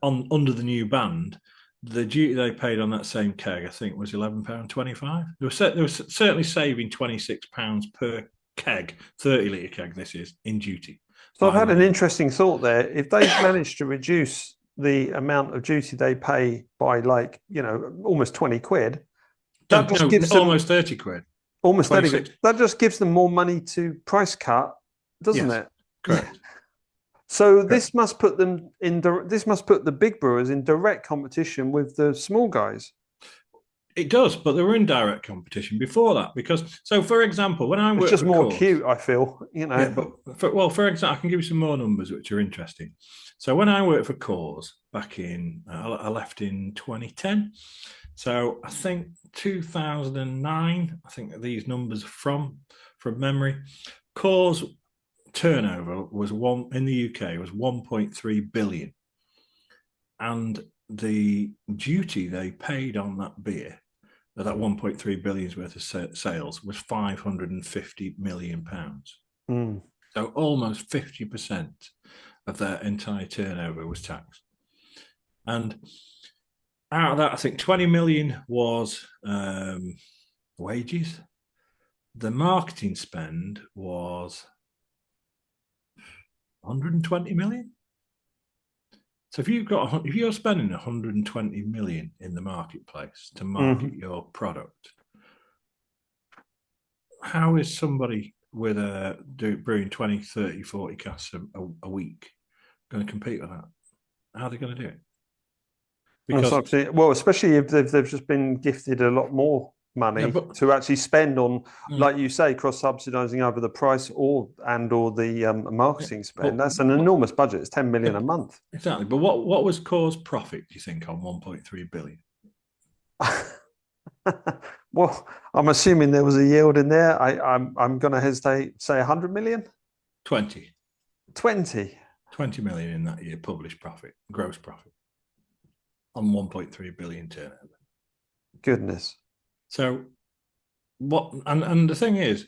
under the new band, the duty they paid on that same keg, I think, was £11.25. They were certainly saving £26 per keg, 30-litre keg this is, in duty. So I've had an interesting thought there. If they've managed to reduce the amount of duty they pay by almost 20 quid, that just gives them almost 30 quid. Almost 30 quid. That just gives them more money to price cut, doesn't it? Correct. So this must put them this must put the big brewers in direct competition with the small guys. It does, but they were in direct competition before that, because, so for example, when I worked, it's just more cute, I feel, Yeah, but for example, I can give you some more numbers which are interesting. So when I worked for Coors back in, I left in 2010. So I think 2009. I think these numbers are from memory. Coors turnover was in the UK was 1.3 billion, and the duty they paid on that beer, that 1.3 billion's worth of sales, was 550 million pounds. So almost 50% of their entire turnover was taxed. And out of that, I think 20 million was wages. The marketing spend was 120 million. So if you're spending 120 million in the marketplace to market your product, how is somebody with brewing 20, 30, 40 casks a week going to compete with that? How are they going to do it? Because, well, especially if they've just been gifted a lot more money to actually spend on, like you say, cross-subsidising over the price or the marketing spend. That's an enormous budget. It's 10 million a month. Exactly. But what was Coors' profit, do you think, on 1.3 billion? Well, I'm assuming there was a yield in there. I'm going to hesitate, say 100 million? 20 million in that year, published profit, gross profit, on 1.3 billion turnover. Goodness. So and the thing is,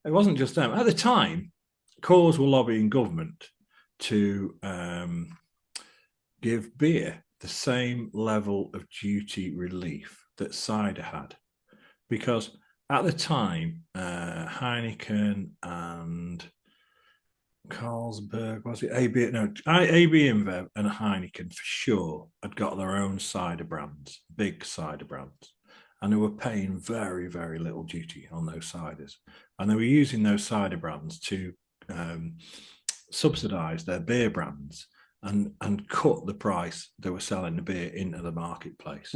it wasn't just them. At the time, Coors were lobbying government to give beer the same level of duty relief that cider had, because at the time, Heineken and Carlsberg, was it AB? No, AB InBev and Heineken for sure had got their own cider brands, big cider brands. And they were paying very, very little duty on those ciders. And they were using those cider brands to subsidise their beer brands and cut the price they were selling the beer into the marketplace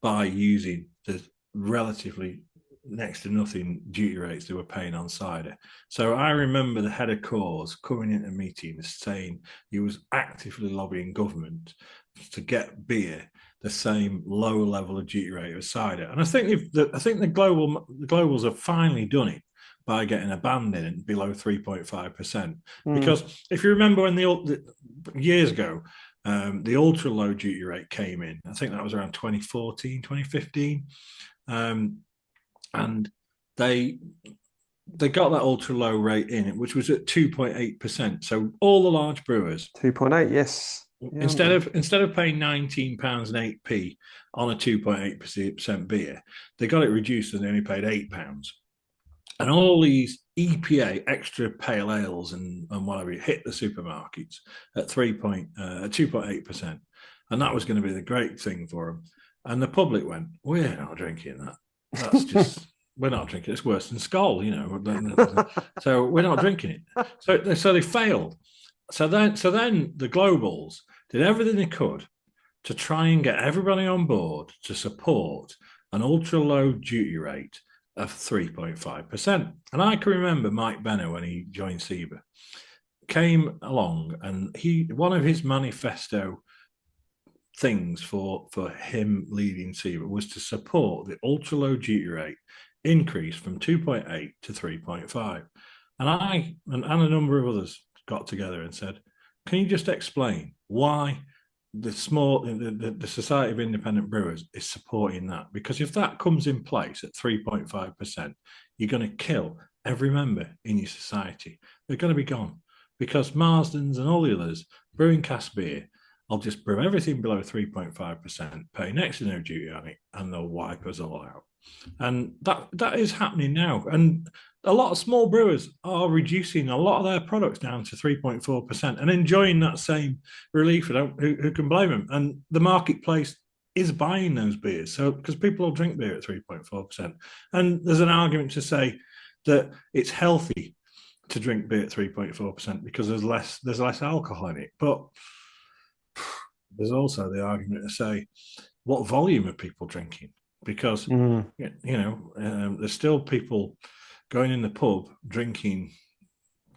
by using the relatively next to nothing duty rates they were paying on cider. So I remember the head of cause coming into meetings saying he was actively lobbying government to get beer the same low level of duty rate as cider. And I think the globals have finally done it by getting a band in it below 3.5%. Because if you remember when years ago, the ultra low duty rate came in, I think that was around 2014, 2015. And they got that ultra low rate in, which was at 2.8%. So all the large brewers, 2.8, yes. Yeah, instead of paying £19.08 on a 2.8% beer, they got it reduced and they only paid £8. And all these EPA extra pale ales and whatever hit the supermarkets at 2.8%, and that was going to be the great thing for them. And the public went, "We're not drinking that. That's just." We're not drinking. It's worse than Skoll, So we're not drinking it. So they failed. So then the globals did everything they could to try and get everybody on board to support an ultra low duty rate of 3.5%. And I can remember Mike Benner, when he joined SIBA, came along, and one of his manifesto things for him leading SIBA was to support the ultra low duty rate increase from 2.8 to 3.5. And I and a number of others got together and said, can you just explain why the Society of Independent Brewers is supporting that? Because if that comes in place at 3.5%, you're going to kill every member in your society. They're going to be gone, because Marsden's and all the others brewing cask beer, I'll just brew everything below 3.5%, pay next to no duty on it, and they'll wipe us all out. And that is happening now. And a lot of small brewers are reducing a lot of their products down to 3.4% and enjoying that same relief. Who can blame them? And the marketplace is buying those beers. So, because people will drink beer at 3.4%. And there's an argument to say that it's healthy to drink beer at 3.4% because there's less alcohol in it. But there's also the argument to say, what volume are people drinking? Because, there's still people going in the pub drinking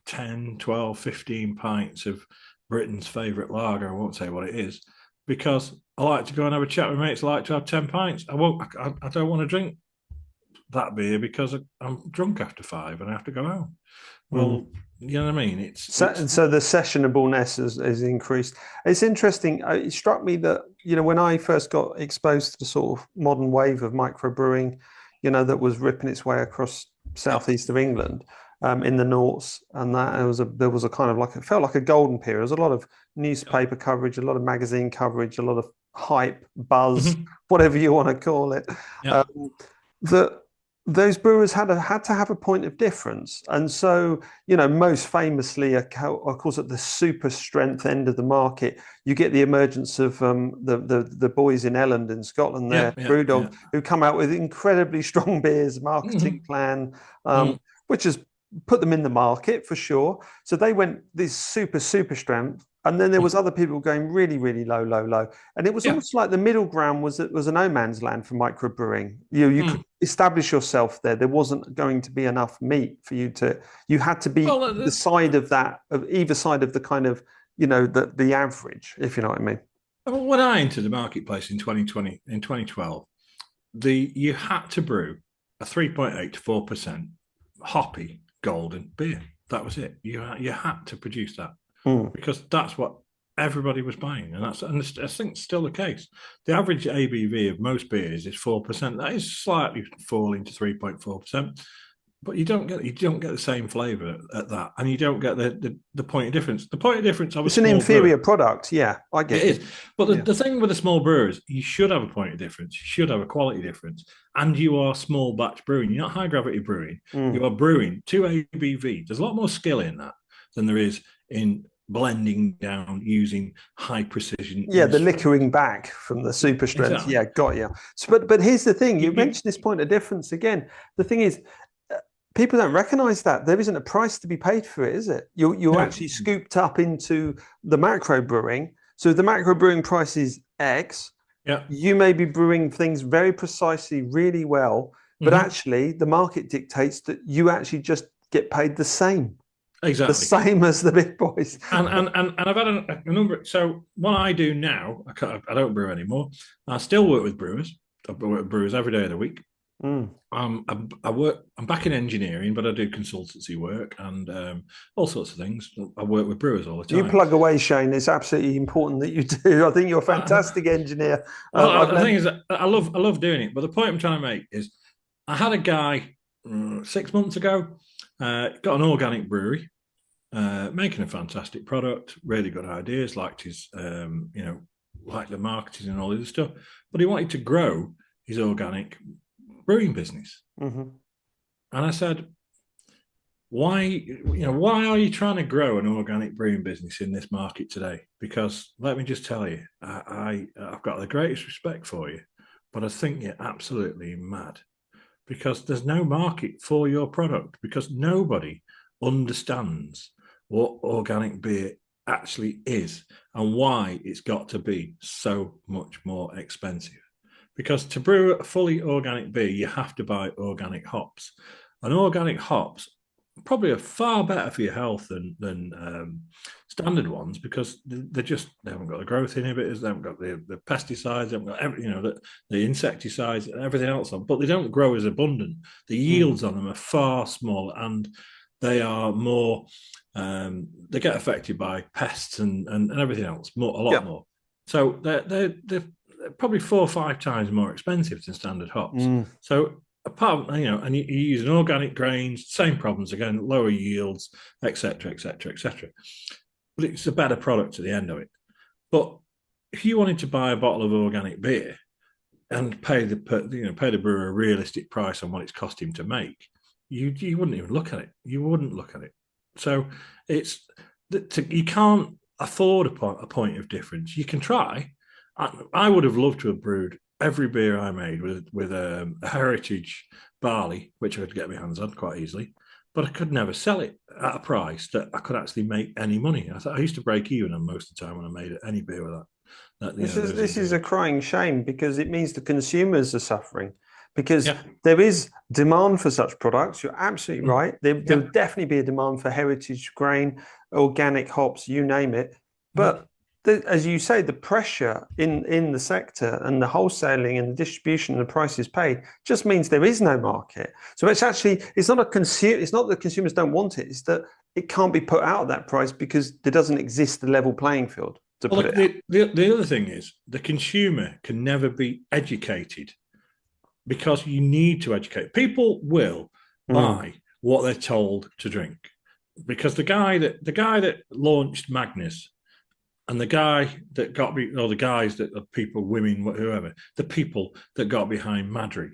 10, 12, 15 pints of Britain's favourite lager. I won't say what it is, because I like to go and have a chat with mates. I like to have 10 pints. I don't want to drink that beer because I'm drunk after 5 and I have to go home. Well, you know what I mean? So the sessionableness has increased. It's interesting. It struck me that, when I first got exposed to the sort of modern wave of microbrewing, that was ripping its way across southeast of England, in the Norths, and that there was a kind of it felt like a golden period. There was a lot of newspaper coverage, a lot of magazine coverage, a lot of hype, buzz, whatever you want to call it. That those brewers had to have a point of difference. And so, most famously, of course, at the super strength end of the market, you get the emergence of the boys in Elland in Scotland, Brewdog, who come out with incredibly strong beers, marketing plan, which has put them in the market for sure. So they went this super strength. And then there was other people going really, really low. And it was almost like the middle ground was a no man's land for microbrewing. You could establish yourself there. There wasn't going to be enough meat for you had to be the side of that, of either side of the kind of, the average, if you know what I mean. When I entered the marketplace in 2012, you had to brew a 3.8 to 4% hoppy golden beer. That was it. You had to produce that. Because that's what everybody was buying, and I think it's still the case. The average ABV of most beers is 4%. That is slightly falling to 3.4%, but you don't get the same flavour at that, and you don't get the point of difference. The point of difference of it's an inferior product. Yeah, I get it. It is, but the thing with the small brewers, you should have a point of difference. You should have a quality difference, and you are small batch brewing. You're not high gravity brewing. You are brewing to ABV. There's a lot more skill in that than there is in blending down using high precision. Yeah, the liquoring back from the super strength. Exactly. Yeah, got you. So, but here's the thing. You mentioned this point of difference again. The thing is, people don't recognise that there isn't a price to be paid for it, is it? You're actually scooped up into the macro brewing. So the macro brewing price is X. Yeah. You may be brewing things very precisely, really well, but actually the market dictates that you actually just get paid the same. Exactly. The same as the big boys. And I've had a number. So what I do now, I don't brew anymore. I still work with brewers. I work with brewers every day of the week. I'm back in engineering, but I do consultancy work and all sorts of things. I work with brewers all the time. You plug away, Shane. It's absolutely important that you do. I think you're a fantastic engineer. Well, the thing is, I love doing it. But the point I'm trying to make is, I had a guy 6 months ago, got an organic brewery, making a fantastic product, really good ideas, liked his, liked the marketing and all this stuff. But he wanted to grow his organic brewing business. And I said, why are you trying to grow an organic brewing business in this market today? Because let me just tell you, I've got the greatest respect for you, but I think you're absolutely mad, because there's no market for your product, because nobody understands what organic beer actually is and why it's got to be so much more expensive. Because to brew a fully organic beer, you have to buy organic hops. And organic hops probably are far better for your health than standard ones, because they haven't got the growth inhibitors, they haven't got the pesticides, they haven't got the insecticides and everything else on, but they don't grow as abundant. The yields on them are far smaller, and they are more, they get affected by pests and everything else a lot more. So they're probably 4 or 5 times more expensive than standard hops. So apart, and you use an organic grains, same problems again, lower yields, etc., etc., etc. But it's a better product at the end of it. But if you wanted to buy a bottle of organic beer and pay the brewer a realistic price on what it's cost him to make, you wouldn't even look at it. You wouldn't look at it. So you can't afford a point of difference. You can try. I would have loved to have brewed every beer I made with a heritage barley, which I could get my hands on quite easily, but I could never sell it at a price that I could actually make any money. I used to break even on most of the time when I made any beer with that. This is a crying shame, because it means the consumers are suffering, because there is demand for such products. You're absolutely right. There'll definitely be a demand for heritage grain, organic hops, you name it. But as you say, the pressure in the sector and the wholesaling and the distribution and the prices paid just means there is no market. So it's not that consumers don't want it, it's that it can't be put out at that price because there doesn't exist the level playing field to put it. The other thing is, the consumer can never be educated, because you need to educate. People will buy what they're told to drink, because the guy that launched Magnus, and the guy that got me, or the guys that are people, women, whoever, the people that got behind Madry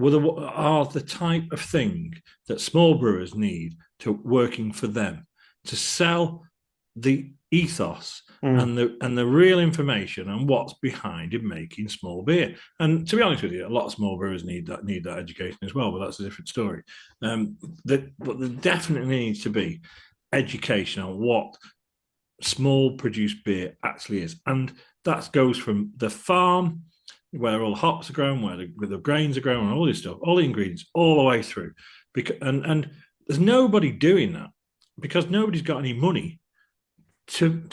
are the type of thing that small brewers need to working for them, to sell the ethos and the real information on what's behind in making small beer. And to be honest with you, a lot of small brewers need that education as well, but that's a different story. But there definitely needs to be education on what small produced beer actually is, and that goes from the farm where all the hops are grown, where the grains are grown, and all this stuff, all the ingredients, all the way through. And there's nobody doing that, because nobody's got any money to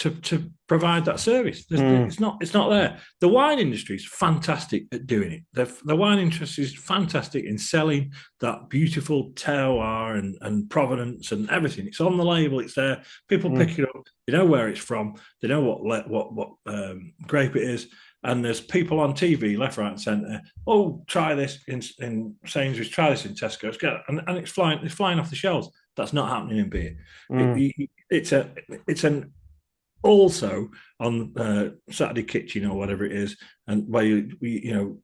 provide that service. It's not there. The wine industry is fantastic at doing it. The wine industry is fantastic in selling that beautiful terroir and provenance and everything. It's on the label. It's there. People pick it up. They know where it's from. They know what grape it is. And there's people on TV, left, right, and centre. Oh, try this in Sainsbury's. Try this in Tesco's. And it's flying off the shelves. That's not happening in beer. It's an also on Saturday Kitchen or whatever it is, and where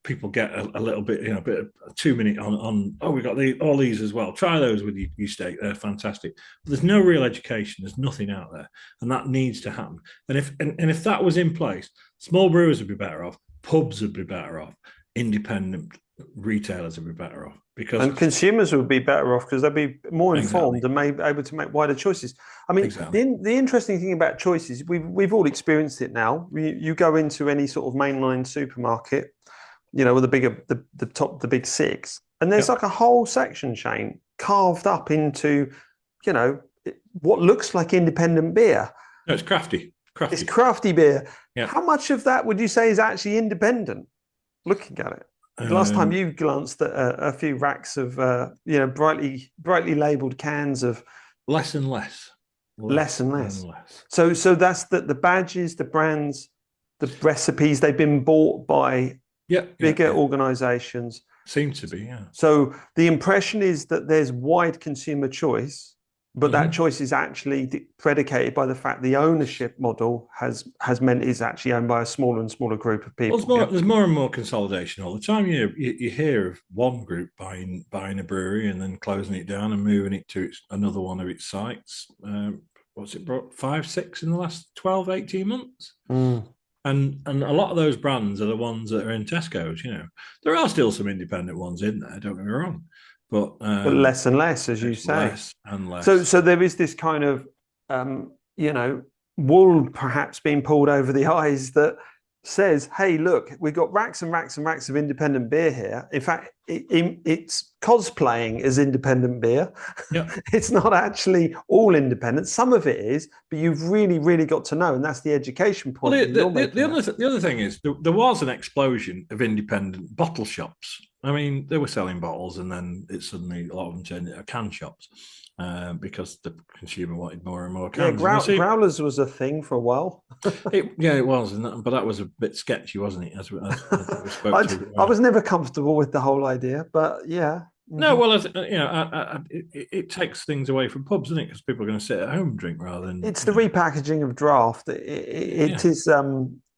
people get a little bit, a bit of a 2 minute on. Oh, we got all these as well. Try those with your steak; they're fantastic. But there's no real education. There's nothing out there, and that needs to happen. And if that was in place, small brewers would be better off. Pubs would be better off. Independent retailers would be better off, and consumers would be better off because they'd be more informed and may be able to make wider choices. I mean, the interesting thing about choices, we've all experienced it now. You go into any sort of mainline supermarket, with the big six. And there's like a whole section, Shane, carved up into, what looks like independent beer. No, it's crafty. It's crafty beer. Yeah. How much of that would you say is actually independent? Looking at it. The last time you glanced at a few racks of, brightly labelled cans of... Less and less. Less and less. So that's the badges, the brands, the recipes, they've been bought by bigger organisations. Seem to be, yeah. So the impression is that there's wide consumer choice, but that choice is actually predicated by the fact the ownership model has meant it's actually owned by a smaller and smaller group of people. Well, there's more and more consolidation all the time. You hear of one group buying a brewery and then closing it down and moving it to another one of its sites. What's it brought? 5, 6 in the last 12, 18 months? And a lot of those brands are the ones that are in Tesco's. There are still some independent ones in there, don't get me wrong. But less and less, as you say. Less and less. So there is this kind of, wool perhaps being pulled over the eyes that says, hey, look, we've got racks and racks and racks of independent beer here. In fact, it's cosplaying as independent beer. Yeah. It's not actually all independent. Some of it is, but you've really, really got to know, and that's the education point. Well, the other thing is there was an explosion of independent bottle shops. I mean, they were selling bottles, and then it suddenly a lot of them turned into can shops because the consumer wanted more and more cans. Yeah, growlers was a thing for a while. It was, but that was a bit sketchy, wasn't it? As we spoke to. I was never comfortable with the whole idea, but yeah. No, well, it takes things away from pubs, doesn't it? Because people are going to sit at home and drink rather than. It's the repackaging of draft. It is.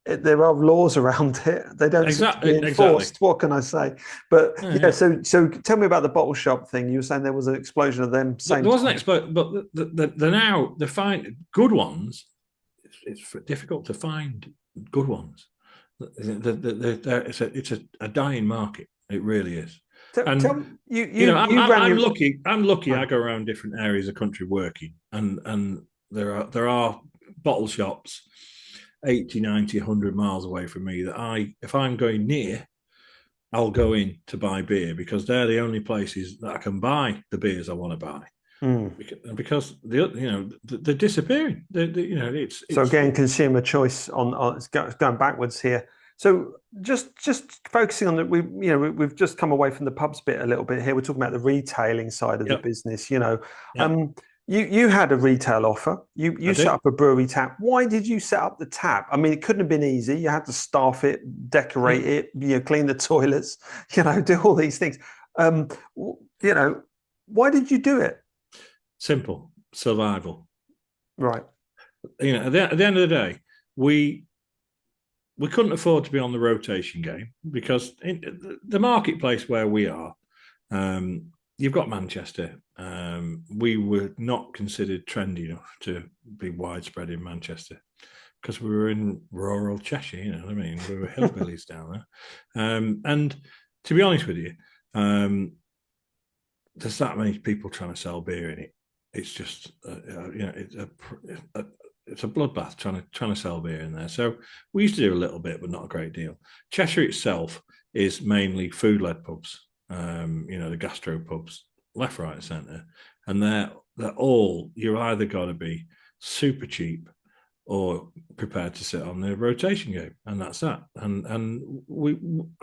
There are laws around it. They don't be enforced. Exactly. What can I say? But so tell me about the bottle shop thing. You were saying there was an explosion of them. There was an explosion, but they find good ones. It's difficult to find good ones. It's a dying market. It really is. I'm lucky. I go around different areas of the country working, and there are bottle shops 80, 90, 100 miles away from me that if I'm going near, I'll go in to buy beer because they're the only places that I can buy the beers I want to buy. Because they're disappearing. It's so again, consumer choice on it's going backwards here. So just focusing on that, we've just come away from the pubs bit a little bit here. We're talking about the retailing side of the business. You had a retail offer. You set up a brewery tap. Why did you set up the tap? I mean, it couldn't have been easy. You had to staff it, decorate it, clean the toilets, do all these things. Why did you do it? Simple survival. Right. At the end of the day, we couldn't afford to be on the rotation game because the marketplace where we are, you've got Manchester. We were not considered trendy enough to be widespread in Manchester because we were in rural Cheshire, you know what I mean? We were hillbillies down there. And to be honest with you, there's that many people trying to sell beer in it. It's just, it's a bloodbath trying to sell beer in there. So we used to do a little bit, but not a great deal. Cheshire itself is mainly food-led pubs, the gastro pubs, left, right, and centre. And they're all, you're either got to be super cheap or prepared to sit on the rotation game. And that's that. And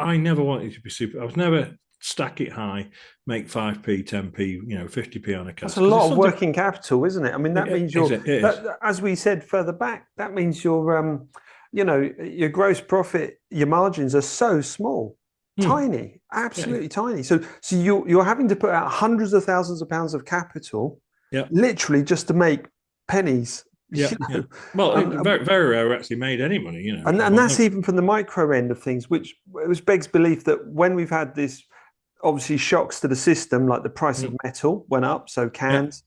I never wanted to be super, I was never stack it high, make 5p, 10p, 50p on a cask. That's a lot of working capital, isn't it? I mean, that means as we said further back, that means your gross profit, your margins are so small, tiny, absolutely tiny. So you're having to put out hundreds of thousands of pounds of capital, literally just to make pennies. Well, very, very rare actually made any money, And that's even from the micro end of things, which begs belief that when we've had this, obviously shocks to the system, like the price of metal went up, so cans,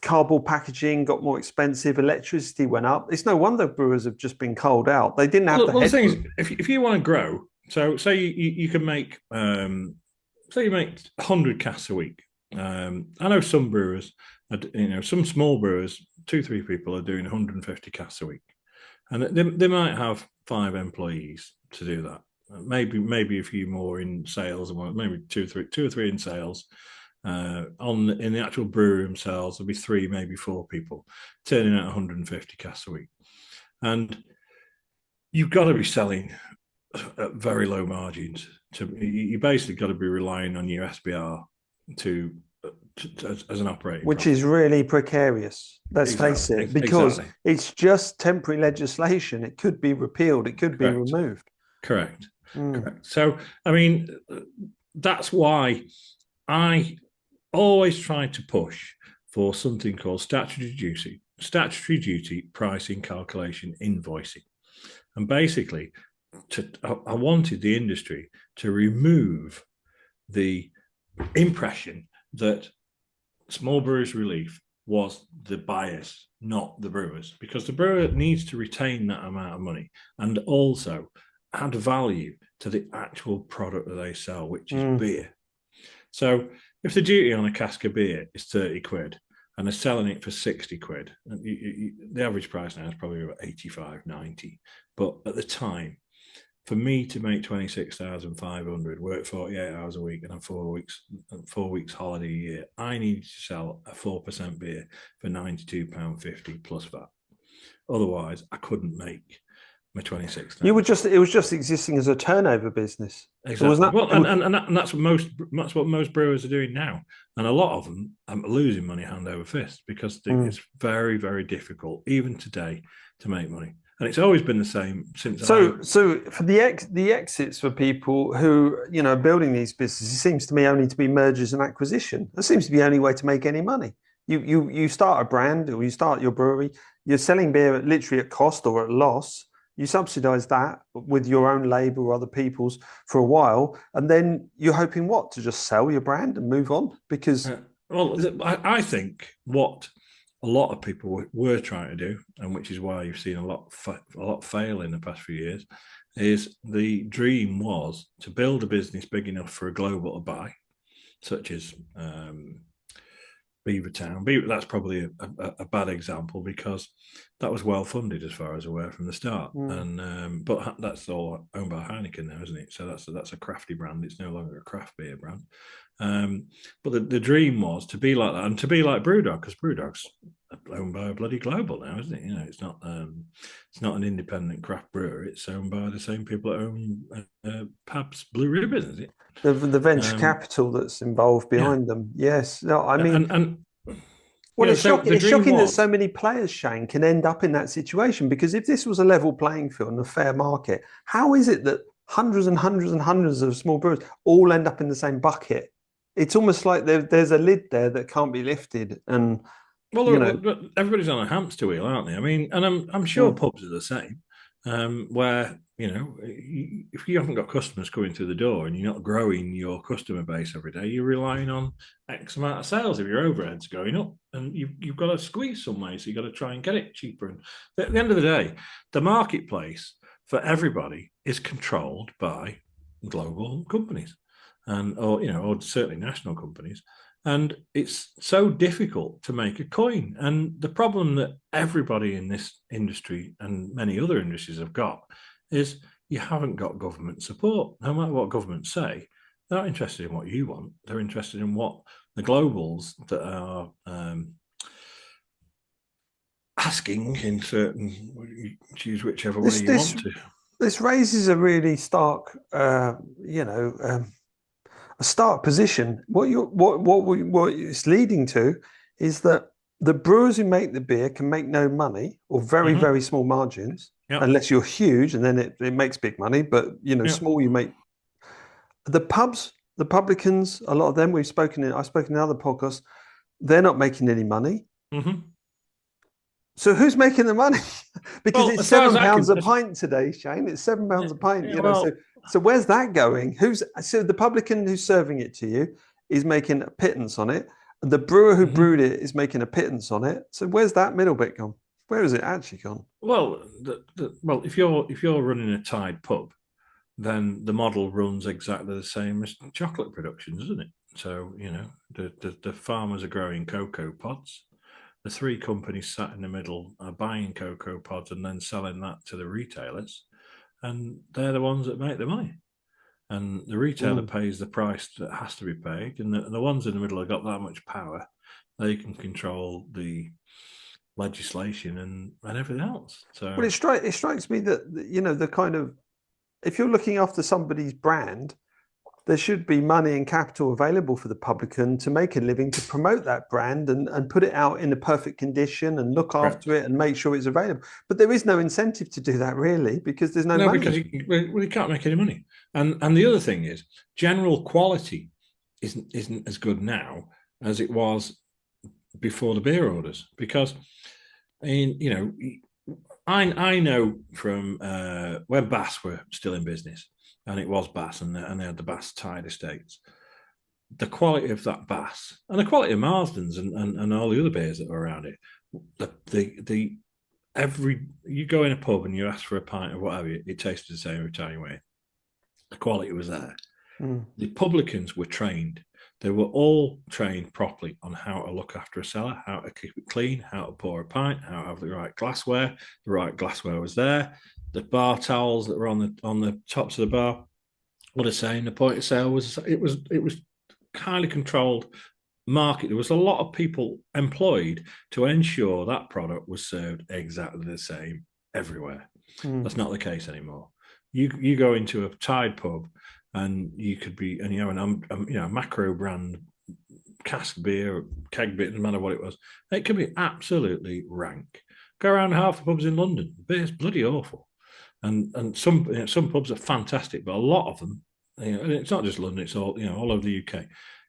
cardboard packaging got more expensive, electricity went up. It's no wonder brewers have just been cold out. They didn't have the thing is, if you want to grow, so say you can make, say you make 100 casks a week. I know some brewers, some small brewers, 2-3 people are doing 150 casks a week, and they might have 5 employees to do that. maybe a few more in sales, and maybe two or three in sales. In the actual brewery themselves, there'll be 3, maybe 4 people turning out 150 casks a week, and you've got to be selling at very low margins. You basically got to be relying on your SBR as an operating, which is really precarious. Let's face it, because it's just temporary legislation. It could be repealed. It could be removed. Correct. So, I mean, that's why I always try to push for something called statutory duty pricing calculation invoicing. And basically, I wanted the industry to remove the impression that small brewers relief was the buyers, not the brewers, because the brewer needs to retain that amount of money and also add value to the actual product that they sell, which is beer. So if the duty on a cask of beer is 30 quid and they're selling it for 60 quid, the average price now is probably about 85, 90. But at the time, for me to make 26,500, work 48 hours a week and have 4 weeks holiday a year, I needed to sell a 4% beer for £92.50 plus VAT. Otherwise, I couldn't make my 26,000. It was just existing as a turnover business. Exactly. And that's what most brewers are doing now. And a lot of them are losing money hand over fist because it's very, very difficult, even today, to make money. And it's always been the same since. So for the exits for people who are building these businesses, it seems to me only to be mergers and acquisition. That seems to be the only way to make any money. You start a brand or you start your brewery. You're selling beer literally at cost or at loss. You subsidise that with your own labour or other people's for a while, and then you're hoping to just sell your brand and move on because. I think what a lot of people were trying to do, and which is why you've seen a lot fail in the past few years, is the dream was to build a business big enough for a global to buy, such as Beavertown. That's probably a bad example because that was well funded as far as aware from the start, and but that's all owned by Heineken now, isn't it? So that's a crafty brand. It's no longer a craft beer brand. But the dream was to be like that and to be like Brewdog, because Brewdog's owned by a bloody global now, isn't it? It's not an independent craft brewer. It's owned by the same people that own PUBS Blue Ribbon, is it? The venture capital that's involved behind them. Yes. No, I mean, it's shocking that so many players, Shane, can end up in that situation, because if this was a level playing field and a fair market, how is it that hundreds and hundreds and hundreds of small brewers all end up in the same bucket? It's almost like there's a lid there that can't be lifted. And everybody's on a hamster wheel, aren't they? I mean, and I'm sure pubs are the same, where if you haven't got customers coming through the door and you're not growing your customer base every day, you're relying on X amount of sales if your overhead's going up, and you've got to squeeze some way, so you've got to try and get it cheaper. And at the end of the day, the marketplace for everybody is controlled by global companies, or certainly national companies. And it's so difficult to make a coin. And the problem that everybody in this industry and many other industries have got is you haven't got government support. No matter what governments say, they're not interested in what you want. They're interested in what the globals that are asking in certain, choose whichever way you want to. This raises a really stark, a stark position. What it's leading to is that the brewers who make the beer can make no money or very, very small margins, unless you're huge, and then it makes big money. But small, you make. The pubs, the publicans, a lot of them I've spoken in other podcasts, they're not making any money. So who's making the money? Because it's £7 a pint today, Shane. It's £7 a pint. So where's that going? So the publican who's serving it to you is making a pittance on it, and the brewer who brewed it is making a pittance on it. So where's that middle bit gone? Where has it actually gone? Well, if you're running a tied pub, then the model runs exactly the same as chocolate production, doesn't it? So the farmers are growing cocoa pods. The 3 companies sat in the middle are buying cocoa pods and then selling that to the retailers. and they're the ones that make the money. And the retailer pays the price that has to be paid, and the ones in the middle have got that much power. They can control the legislation and everything else. So, well, it strikes me that, you know, the kind of, if you're looking after somebody's brand, there should be money and capital available for the publican to make a living, to promote that brand and put it out in a perfect condition and look after it and make sure it's available. But there is no incentive to do that, really, because there's no money. Because you can't make any money. And the other thing is, general quality isn't as good now as it was before the beer orders. Because, I know from when Bass were still in business, and it was Bass, and they had the Bass tied estates. The quality of that Bass and the quality of Marsden's and all the other beers that were around it, you go in a pub and you ask for a pint of whatever, it tasted the same every time you went. The quality was there. The publicans were trained. They were all trained properly on how to look after a cellar, how to keep it clean, how to pour a pint, how to have the right glassware. The right glassware was there. The bar towels that were on the tops of the bar were the same. The point of sale was highly controlled market. There was a lot of people employed to ensure that product was served exactly the same everywhere. That's not the case anymore. You go into a Tide pub and you could be, and you know, a macro brand cask beer, keg beer, no matter what it was, it could be absolutely rank. Go around half the pubs in London, beer's bloody awful. And some pubs are fantastic, but a lot of them, and it's not just London, it's all all over the UK.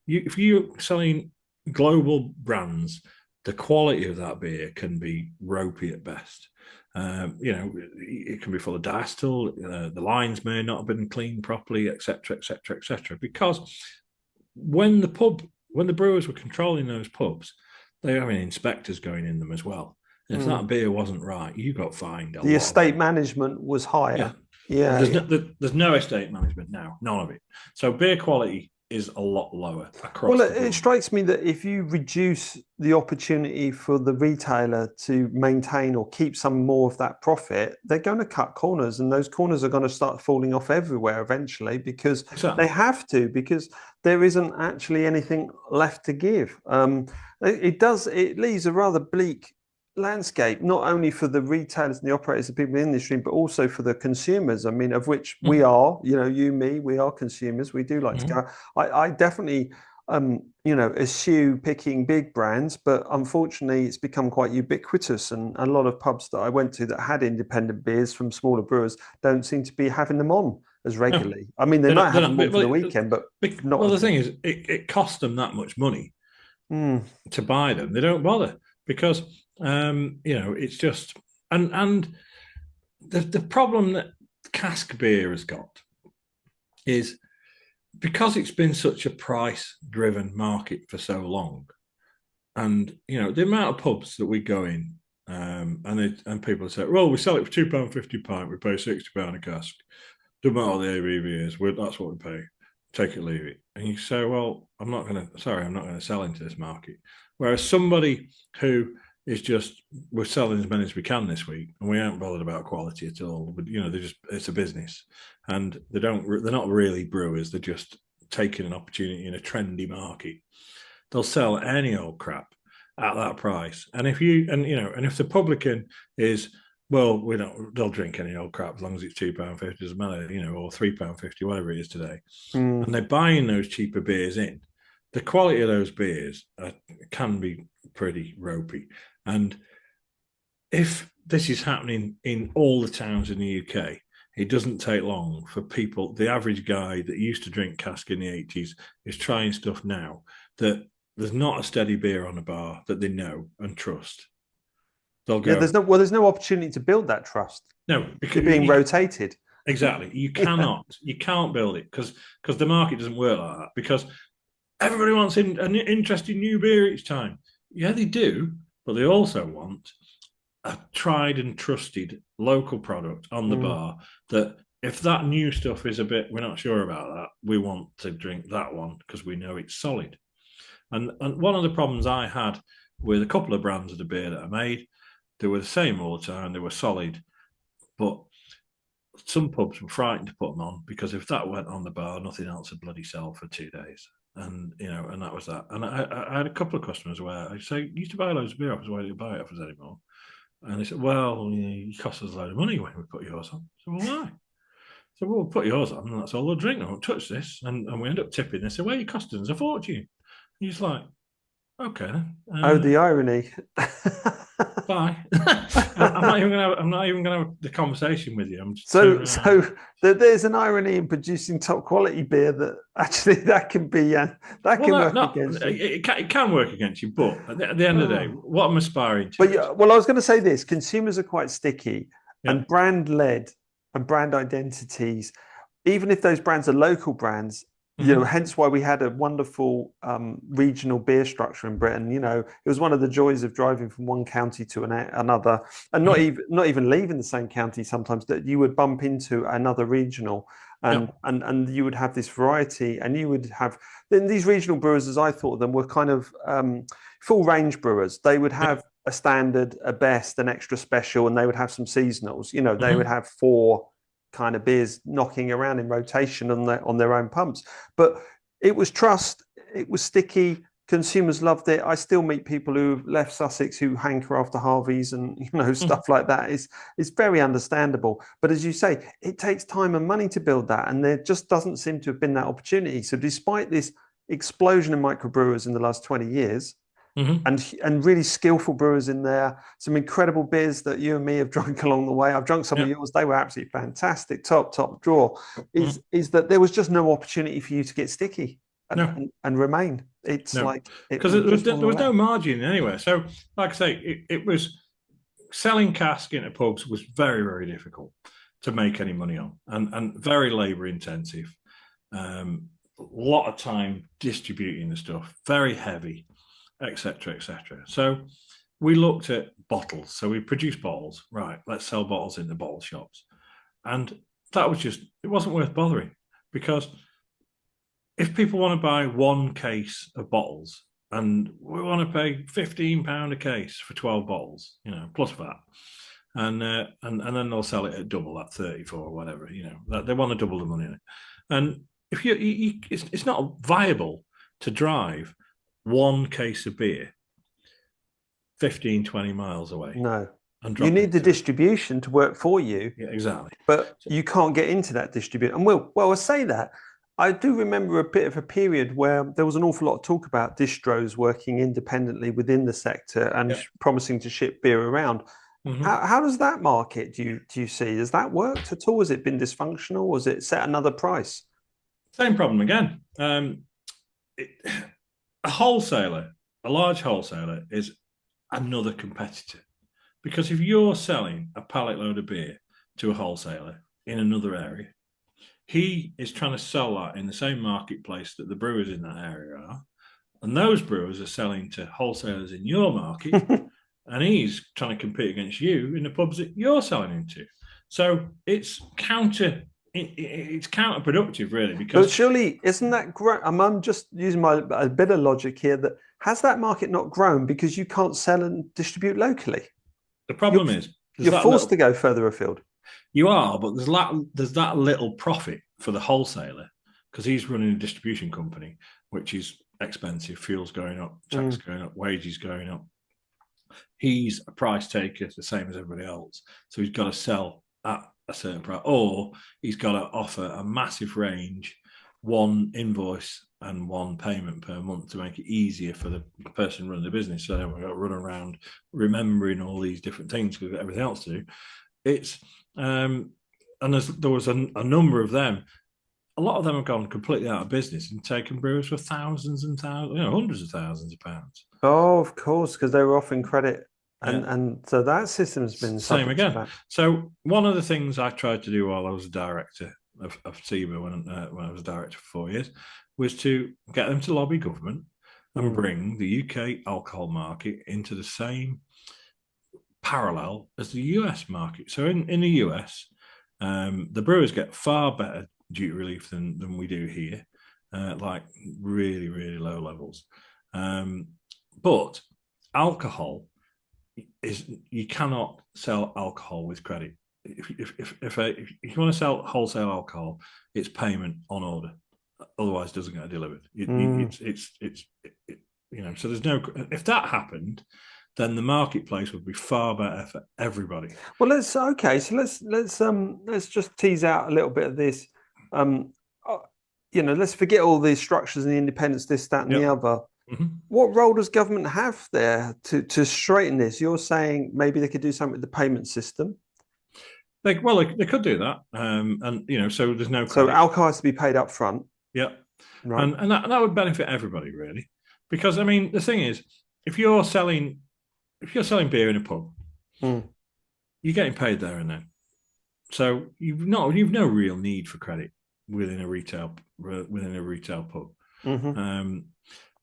If you're selling global brands, the quality of that beer can be ropey at best. It can be full of diacetyl. The lines may not have been cleaned properly, etc., etc., etc. Because when the brewers were controlling those pubs, they were having inspectors going in them as well. And if that beer wasn't right, you got fined. The estate management was higher. Yeah. There's no estate management now, none of it. So beer quality is a lot lower across. Well, it strikes me that if you reduce the opportunity for the retailer to maintain or keep some more of that profit, they're going to cut corners, and those corners are going to start falling off everywhere eventually, because they have to, because there isn't actually anything left to give. It leaves a rather bleak landscape, not only for the retailers and the operators, the people in the industry, but also for the consumers. I mean, of which we are, you, me, we are consumers. We do like to go. I definitely, eschew picking big brands, but unfortunately it's become quite ubiquitous, and a lot of pubs that I went to that had independent beers from smaller brewers don't seem to be having them on as regularly. I mean, they might have them on for the weekend, but not. Well, the thing is, it costs them that much money to buy them. They don't bother, because it's just, and the problem that cask beer has got is, because it's been such a price-driven market for so long, and the amount of pubs that we go in, and people say, "Well, we sell it for £2.50 a pint. We pay £60 a cask. Doesn't matter what the ABV is. That's what we pay. Take it, leave it." And you say, "Well, I'm not going to sell into this market." Whereas somebody who is just, we're selling as many as we can this week, and we aren't bothered about quality at all. But it's a business, and they're not really brewers. They're just taking an opportunity in a trendy market. They'll sell any old crap at that price. And if the publican is, well, they'll drink any old crap as long as it's £2.50, doesn't matter, or £3.50, whatever it is today. And they're buying those cheaper beers in. The quality of those beers can be pretty ropey. And if this is happening in all the towns in the UK, it doesn't take long for people, the average guy that used to drink cask in the 80s is trying stuff now that there's not a steady beer on a bar that they know and trust. They'll go, there's no opportunity to build that trust. No, because you're being rotated. Exactly. You cannot. You can't build it because the market doesn't work like that, because everybody wants an interesting new beer each time. Yeah, they do, but they also want a tried and trusted local product on the bar, that if that new stuff is a bit, we're not sure about that, we want to drink that one because we know it's solid. And one of the problems I had with a couple of brands of the beer that I made, they were the same all the time, they were solid, but some pubs were frightened to put them on, because if that went on the bar, nothing else would bloody sell for 2 days. And and that was that. And I had a couple of customers where I say, you used to buy loads of beer off us, why don't you buy it off us anymore? And they said, well, you cost us a load of money when we put yours on. So, well, why? So we'll put yours on, and that's all they'll drink. I won't touch this. And we end up tipping. They say, well, your costing us a fortune. And he's like, okay, then. Oh, the irony. Bye. I'm not even gonna have the conversation with you. I'm just so there's an irony in producing top quality beer that actually that can work against you. It can work against you, but at the end of the day, what I'm aspiring to. But I was going to say this: consumers are quite sticky, and brand led and brand identities, even if those brands are local brands. Hence why we had a wonderful regional beer structure in Britain. It was one of the joys of driving from one county to another, and not even leaving the same county sometimes, that you would bump into another regional, and you would have this variety, and you would have then these regional brewers, as I thought of them, were kind of full range brewers. They would have a standard, a best, an extra special, and they would have some seasonals. They would have 4 kind of beers knocking around in rotation on their own pumps. But it was trust, it was sticky, consumers loved it. I still meet people who left Sussex who hanker after Harvey's and stuff like that. It's very understandable. But as you say, it takes time and money to build that, and there just doesn't seem to have been that opportunity. So despite this explosion in microbrewers in the last 20 years, and really skillful brewers in there, some incredible beers that you and me have drunk along the way. I've drunk some of yours; they were absolutely fantastic, top draw. Is that there was just no opportunity for you to get sticky and remain? It's like because there was no margin anywhere. So, like I say, it was selling cask into pubs was very, very difficult to make any money on, and very labour intensive. A lot of time distributing the stuff, very heavy, etc., etc. So we looked at bottles. So we produced bottles. Right, let's sell bottles in the bottle shops. And that was it wasn't worth bothering, because if people want to buy 1 case of bottles and we want to pay £15 a case for 12 bottles, plus VAT, and then they'll sell it at double that, 34 or whatever, they want to double the money in it. And if it's not viable to drive 1 case of beer 15, 20 miles away. No. You need the distribution to work for you. Yeah, exactly. But you can't get into that distribution. And I say that. I do remember a bit of a period where there was an awful lot of talk about distros working independently within the sector and promising to ship beer around. How does that market do you see? Has that worked at all? Has it been dysfunctional? Has it set another price? Same problem again. A wholesaler, a large wholesaler, is another competitor, because if you're selling a pallet load of beer to a wholesaler in another area, he is trying to sell that in the same marketplace that the brewers in that area are, and those brewers are selling to wholesalers in your market, and he's trying to compete against you in the pubs that you're selling into. So it's counterproductive, really, because. But surely, isn't that great? I'm just using a bit of logic here. That has that market not grown because you can't sell and distribute locally? The problem is you're forced to go further afield. You are, but there's that little profit for the wholesaler, because he's running a distribution company, which is expensive. Fuel's going up, tax going up, wages going up. He's a price taker, the same as everybody else. So he's got to sell at a certain price, or he's got to offer a massive range, 1 invoice and 1 payment per month to make it easier for the person running the business. So we've got to run around remembering all these different things because we've got everything else to do. It's and there was a number of them. A lot of them have gone completely out of business and taken brewers for thousands and thousands, hundreds of thousands of pounds. Oh, of course, because they were offering credit. And so that system's been same again. So one of the things I tried to do while I was a director of SIBA when I was a director for 4 years was to get them to lobby government and bring the UK alcohol market into the same parallel as the US market. So in the US, the brewers get far better duty relief than we do here, like really, really low levels. But alcohol you cannot sell alcohol with credit. if you want to sell wholesale alcohol, it's payment on order. Otherwise, it doesn't get delivered. So there's no. If that happened, then the marketplace would be far better for everybody. Well, let's just tease out a little bit of this. Let's forget all these structures and the independence, this, that, and the other. Mm-hmm. What role does government have there to straighten this? You're saying maybe they could do something with the payment system. They could do that, so there's no. So alcohol has to be paid up front. Yeah, right. And that would benefit everybody really, because I mean the thing is, if you're selling beer in a pub, you're getting paid there and then. So you've no real need for credit within a retail pub. Mm-hmm.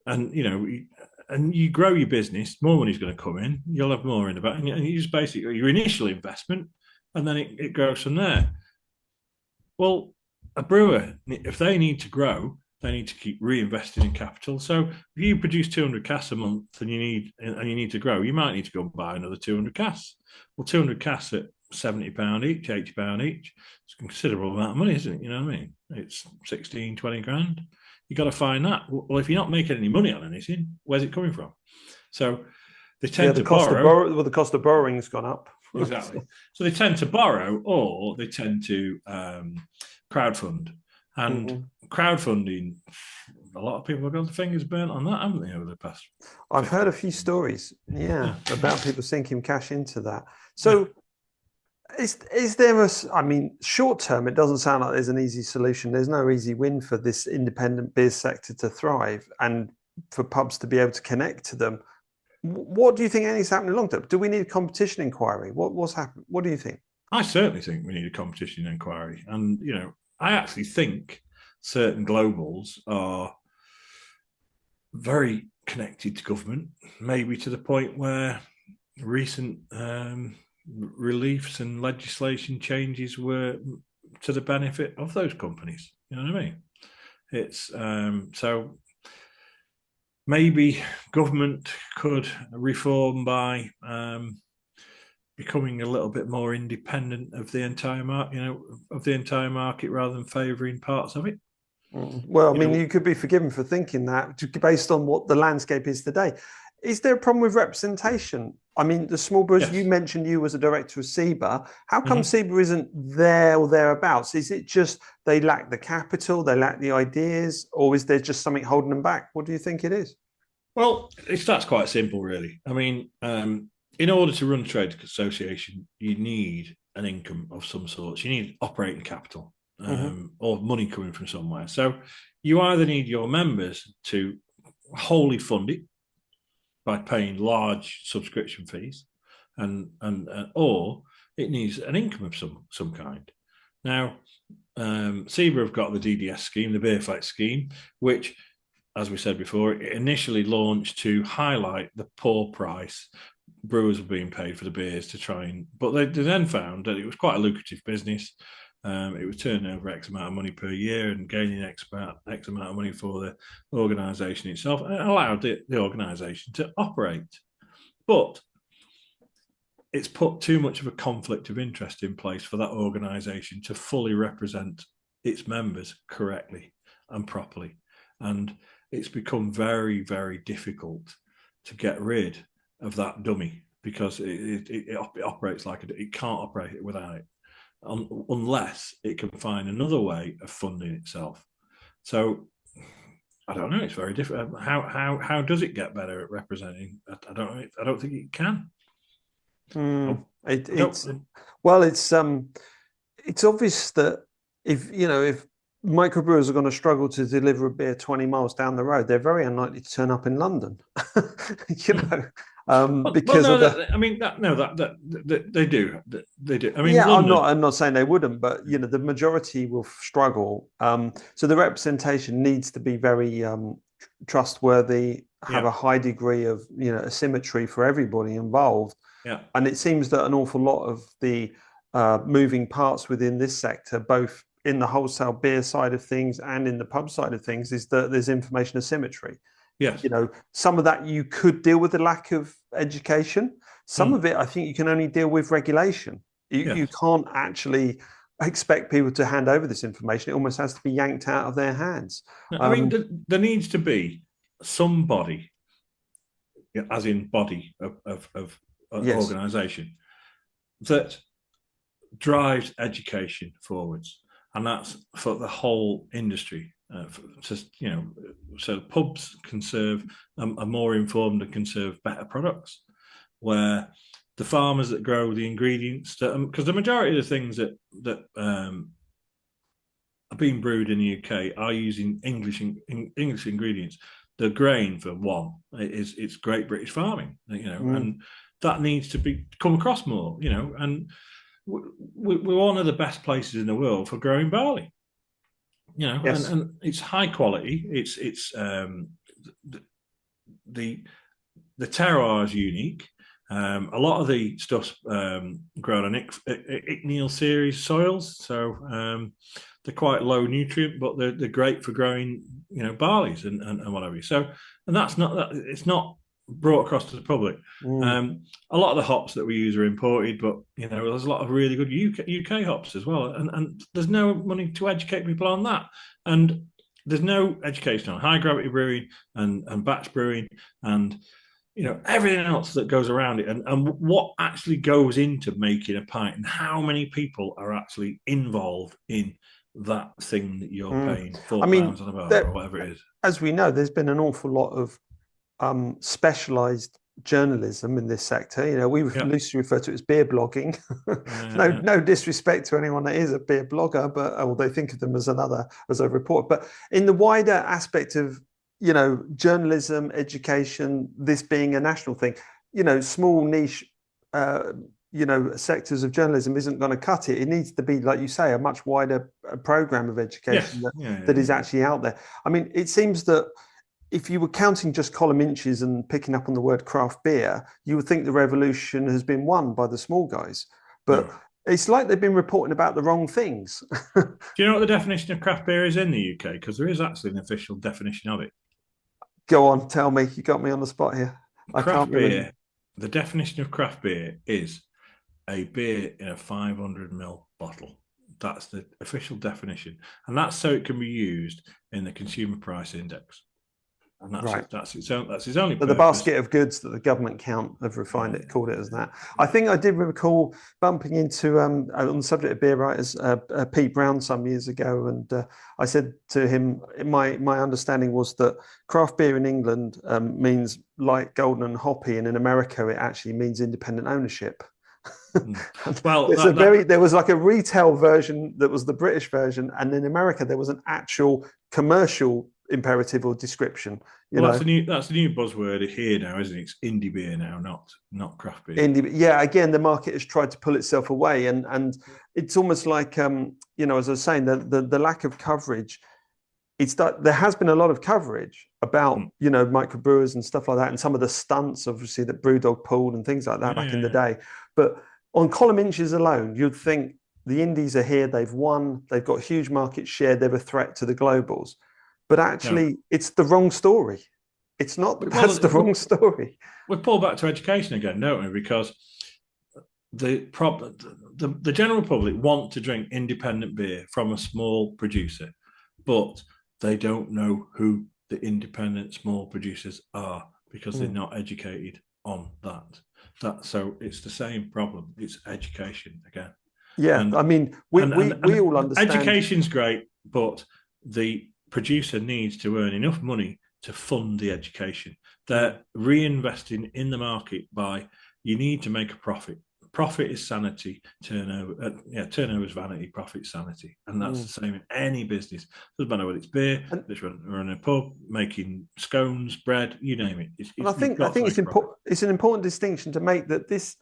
And you grow your business, more money's going to come in. You'll have more in the back, and you just basically your initial investment, and then it grows from there. Well, a brewer, if they need to grow, they need to keep reinvesting in capital. So if you produce 200 casks a month and you need to grow, you might need to go and buy another 200 casks. Well, 200 casks at £70 each, £80 each. It's a considerable amount of money, isn't it? You know what I mean? It's 16, 20 grand. You got to find that. Well, if you're not making any money on anything, where's it coming from? So they tend to borrow. The cost of borrowing has gone up. Exactly. So they tend to borrow, or they tend to crowdfund. And crowdfunding, a lot of people have got their fingers burnt on that, haven't they, over the past? I've heard a few stories, about people sinking cash into that. So is there short term, it doesn't sound like there's an easy solution. There's no easy win for this independent beer sector to thrive and for pubs to be able to connect to them. What do you think is happening long term? Do we need a competition inquiry? What's happened? What do you think? I certainly think we need a competition inquiry. And, I actually think certain globals are very connected to government, maybe to the point where recent reliefs and legislation changes were to the benefit of those companies. You know what I mean? It's so maybe government could reform by becoming a little bit more independent of the entire market, rather than favouring parts of it. Well, you could be forgiven for thinking that based on what the landscape is today. Is there a problem with representation? I mean, the small brewers, you mentioned you was a director of SIBA. How come SIBA isn't there or thereabouts? Is it just they lack the capital, they lack the ideas, or is there just something holding them back? What do you think it is? Well, that's quite simple, really. I mean, in order to run a trade association, you need an income of some sort. You need operating capital or money coming from somewhere. So you either need your members to wholly fund it by paying large subscription fees, or it needs an income of some kind. Now, SIBA have got the DDS scheme, the Beer Flex scheme, which, as we said before, it initially launched to highlight the poor price brewers were being paid for the beers but they then found that it was quite a lucrative business. It was turning over X amount of money per year and gaining X amount of money for the organisation itself, and it allowed the organisation to operate. But it's put too much of a conflict of interest in place for that organisation to fully represent its members correctly and properly. And it's become very, very difficult to get rid of that dummy, because it operates like it can't operate without it, unless it can find another way of funding itself. So I don't know. It's very different. How does it get better at representing? I don't think it can. It's obvious that if microbrewers are going to struggle to deliver a beer 20 miles down the road, they're very unlikely to turn up in London. Because they do. I mean, I'm not saying they wouldn't, but the majority will struggle. So the representation needs to be very trustworthy, have a high degree of asymmetry for everybody involved. Yeah. And it seems that an awful lot of the moving parts within this sector, both in the wholesale beer side of things and in the pub side of things, is that there's information asymmetry. Yes. Some of that you could deal with the lack of education. Some of it, I think, you can only deal with regulation. You can't actually expect people to hand over this information. It almost has to be yanked out of their hands. I mean, there needs to be somebody, as in body of organisation, that drives education forwards, and that's for the whole industry. So pubs can serve are more informed and can serve better products, where the farmers that grow the ingredients, because the majority of the things that are being brewed in the UK are using English ingredients. The grain, for one, it's Great British farming, and that needs to come across more, and we're one of the best places in the world for growing barley, and it's high quality. It's the terroir is unique. A lot of the stuff's grown on Icknield series soils, so they're quite low nutrient, but they're great for growing, barleys and whatever. So, and it's not brought across to the public. A lot of the hops that we use are imported, but there's a lot of really good UK hops as well, and there's no money to educate people on that, and there's no education on high gravity brewing and batch brewing and everything else that goes around it, and what actually goes into making a pint, and how many people are actually involved in that thing that you're paying £4 on a bar or whatever it is. As we know, there's been an awful lot of specialized journalism in this sector. We loosely refer to it as beer blogging. No disrespect to anyone that is a beer blogger, but they think of them as a reporter. But in the wider aspect of journalism, education, this being a national thing, small niche sectors of journalism isn't going to cut it. It needs to be, like you say, a much wider program of education that is actually out there. I mean, it seems that if you were counting just column inches and picking up on the word craft beer, you would think the revolution has been won by the small guys. But it's like they've been reporting about the wrong things. Do you know what the definition of craft beer is in the UK? Because there is actually an official definition of it. Go on, tell me. You got me on the spot here. Craft beer, the definition of craft beer is a beer in a 500ml bottle. That's the official definition. And that's so it can be used in the consumer price index. And that's its only purpose. But the basket of goods that the government count have refined it, called it as that. I think I did recall bumping into, on the subject of beer writers, Pete Brown some years ago, and I said to him, my understanding was that craft beer in England means light, golden and hoppy, and in America it actually means independent ownership. Well, there was like a retail version that was the British version, and in America there was an actual commercial imperative or description. That's the new buzzword here now, isn't it? It's indie beer now, not craft beer. Indie, again, the market has tried to pull itself away, and it's almost like as I was saying, the lack of coverage. There has been a lot of coverage about microbrewers and stuff like that, and some of the stunts, obviously, that Brewdog pulled and things like that back in the day. But on column inches alone, you'd think the indies are here, they've won, they've got huge market share, they're a threat to the globals. But actually, it's the wrong story. It's not. That's the wrong story. We pull back to education again, don't we? Because the general public want to drink independent beer from a small producer, but they don't know who the independent small producers are because they're not educated on that. So it's the same problem. It's education again. Yeah, I mean, we all understand. Education's great, but the producer needs to earn enough money to fund the education. They're reinvesting in the market you need to make a profit. Profit is sanity, turnover is vanity, profit is sanity. And that's the same in any business. Doesn't matter whether it's beer, it's running a pub, making scones, bread, you name it. I think it's an important distinction to make, that this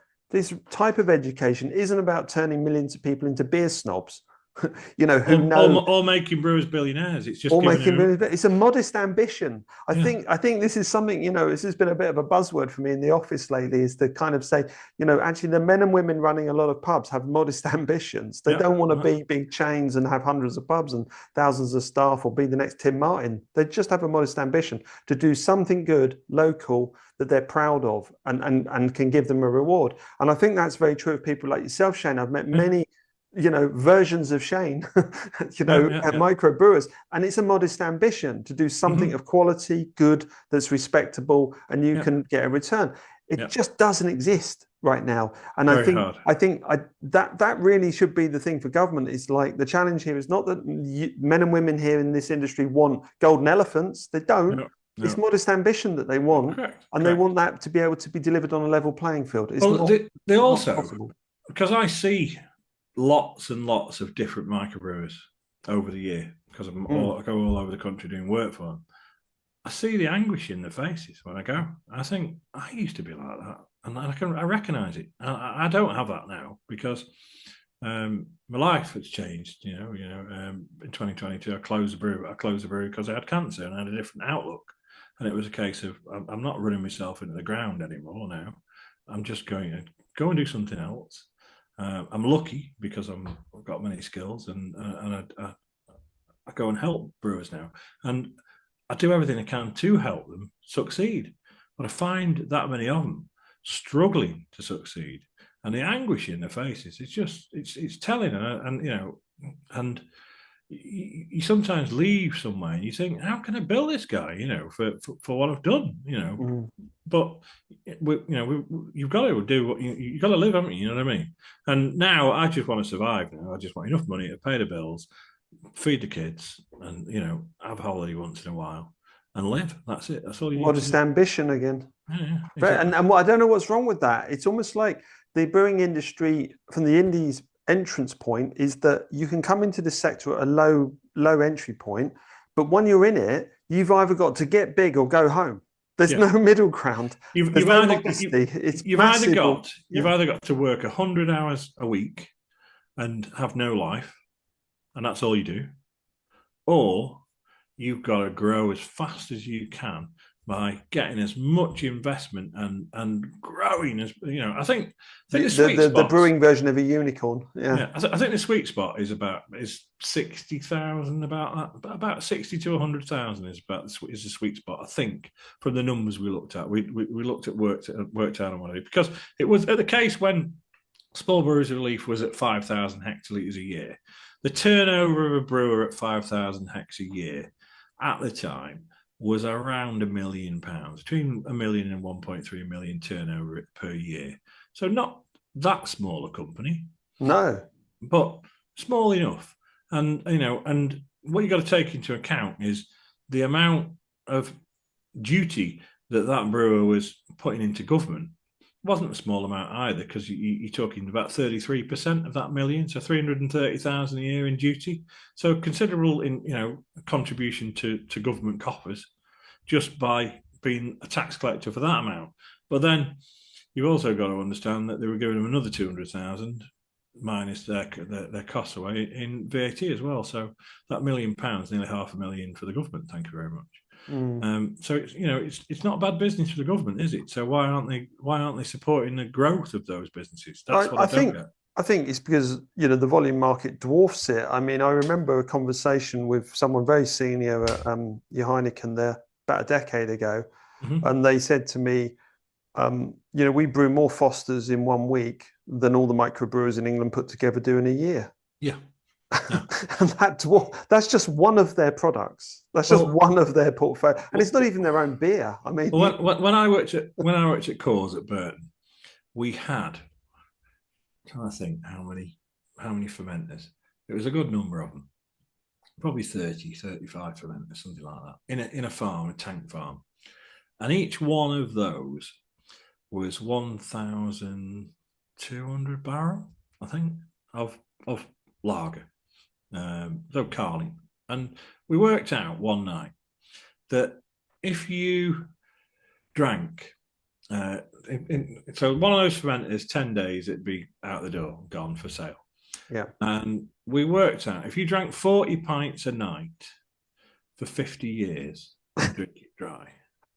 type of education isn't about turning millions of people into beer snobs who know, or making brewers billionaires. It's just or making it's a modest ambition. I think this is something, this has been a bit of a buzzword for me in the office lately, is to kind of say, actually the men and women running a lot of pubs have modest ambitions. They don't want to be big chains and have hundreds of pubs and thousands of staff or be the next Tim Martin. They just have a modest ambition to do something good, local, that they're proud of and can give them a reward. And I think that's very true of people like yourself, Shane. I've met many versions of Shane, at microbrewers, and it's a modest ambition to do something of quality, good, that's respectable, and you can get a return. It just doesn't exist right now, and I think that really should be the thing for government. Is like, the challenge here is not that men and women here in this industry want golden elephants. They don't. No. It's modest ambition that they want, they want that to be able to be delivered on a level playing field. It's they also, possible. Because I see lots and lots of different microbrewers over the year, because I go all over the country doing work for them. I see the anguish in their faces when I go. I think, I used to be like that, and I recognise it. I don't have that now, because my life has changed. In 2022, I closed the brewery because I had cancer and I had a different outlook. And it was a case of, I'm not running myself into the ground anymore now. I'm just going to go and do something else. I'm lucky because I've got many skills, and I go and help brewers now. And I do everything I can to help them succeed. But I find that many of them struggling to succeed. And the anguish in their faces, it's telling. And you sometimes leave somewhere and you think, how can I bill this guy, for what I've done, But you've got to do what you've got to live, haven't you? You know what I mean? And now I just want to survive. Now I just want enough money to pay the bills, feed the kids, and have a holiday once in a while and live. That's it. That's all you need. Modest ambition again. Yeah, exactly. And I don't know what's wrong with that. It's almost like the brewing industry from the indies entrance point is that you can come into this sector at a low entry point, but when you're in it, you've either got to get big or go home. There's no middle ground. You've either got to work 100 hours a week and have no life, and that's all you do, or you've got to grow as fast as you can by getting as much investment and growing as I think the brewing version of a unicorn. I think the sweet spot is 60,000, about 60 to 100,000 is the sweet spot. I think from the numbers we looked at, we looked at worked out on what it, because it was at the case when Small Breweries Relief was at 5,000 hectolitres a year. The turnover of a brewer at 5,000 hex a year at the time was around £1 million, between 1 million and 1.3 million turnover per year. So not that small a company. No. But small enough. And, and what you got to take into account is the amount of duty that brewer was putting into government. Wasn't a small amount either, because you're talking about 33% of that million, so 330,000 a year in duty. So considerable in contribution to government coffers just by being a tax collector for that amount. But then you've also got to understand that they were giving them another 200,000 minus their costs away in VAT as well. So that £1 million, nearly £500,000 for the government. Thank you very much. So it's not bad business for the government, is it? So why aren't they supporting the growth of those businesses? That's what I think. I think it's because the volume market dwarfs it. I mean, I remember a conversation with someone very senior at your Heineken there about a decade ago, and they said to me, we brew more Fosters in 1 week than all the microbrewers in England put together do in a year. Yeah. And that's just one of their products. That's just one of their portfolio, and it's not even their own beer. I mean, when I worked at Coors at Burton, we had, I think how many fermenters. It was a good number of them, probably 30, 35 fermenters, something like that, in a farm, a tank farm, and each one of those was 1,200 barrel, I think, of lager. So Carling, and we worked out one night that if you drank so one of those fermenters, 10 days it'd be out the door, gone for sale. Yeah. And we worked out, if you drank 40 pints a night for 50 years, you'd drink it dry.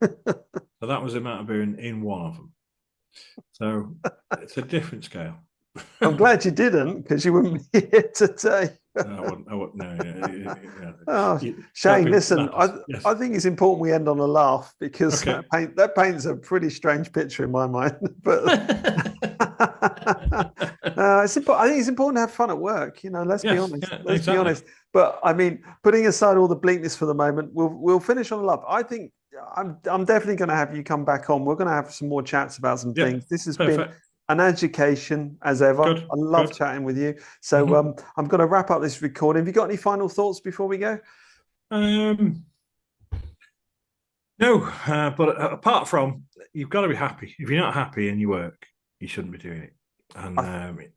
So that was the amount of beer in one of them. So it's a different scale. I'm glad you didn't, because you wouldn't be here today. I wouldn't. No. Oh, Shane, listen, yes. I think it's important we end on a laugh, because Okay. that paints a pretty strange picture in my mind. But I think it's important to have fun at work. Let's be honest. Yeah, Let's exactly. be honest. But I mean, putting aside all the bleakness for the moment, we'll finish on a laugh. I think I'm definitely going to have you come back on. We're going to have some more chats about some things. This has been an education as ever. Good, I love chatting with you. So I'm going to wrap up this recording. Have you got any final thoughts before we go? No, but apart from, you've got to be happy. If you're not happy in your work, you shouldn't be doing it. And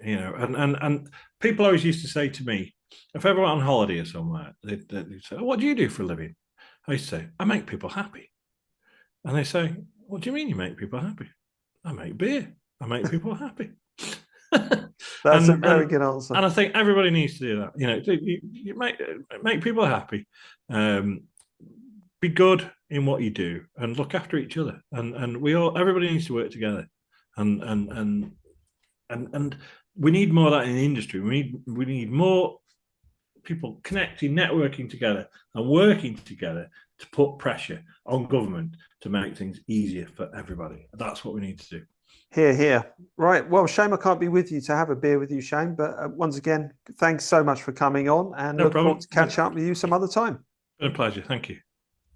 and people always used to say to me, if I ever went on holiday or somewhere, they'd say, "What do you do for a living?" I used to say, "I make people happy." And they say, "What do you mean you make people happy?" "I make beer. I make people happy." That's a very good answer. And I think everybody needs to do that. You make people happy. Be good in what you do and look after each other. And everybody needs to work together. And we need more of that in the industry. We need more people connecting, networking together, and working together to put pressure on government to make things easier for everybody. That's what we need to do. Hear, hear. Right. Well, shame I can't be with you to have a beer with you, Shane. But once again, thanks so much for coming on, and look forward to catch up with you some other time. Been a pleasure. Thank you.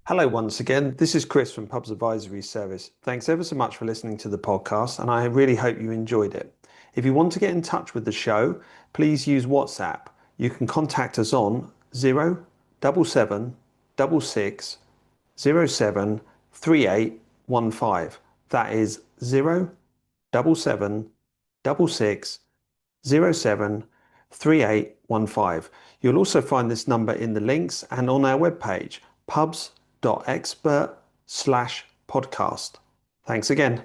Hello once again. This is Chris from Pubs Advisory Service. Thanks ever so much for listening to the podcast, and I really hope you enjoyed it. If you want to get in touch with the show, please use WhatsApp. You can contact us on 07766 07 3815. That is 07766 07 3815. You'll also find this number in the links and on our webpage, pubs.expert/podcast. Thanks again.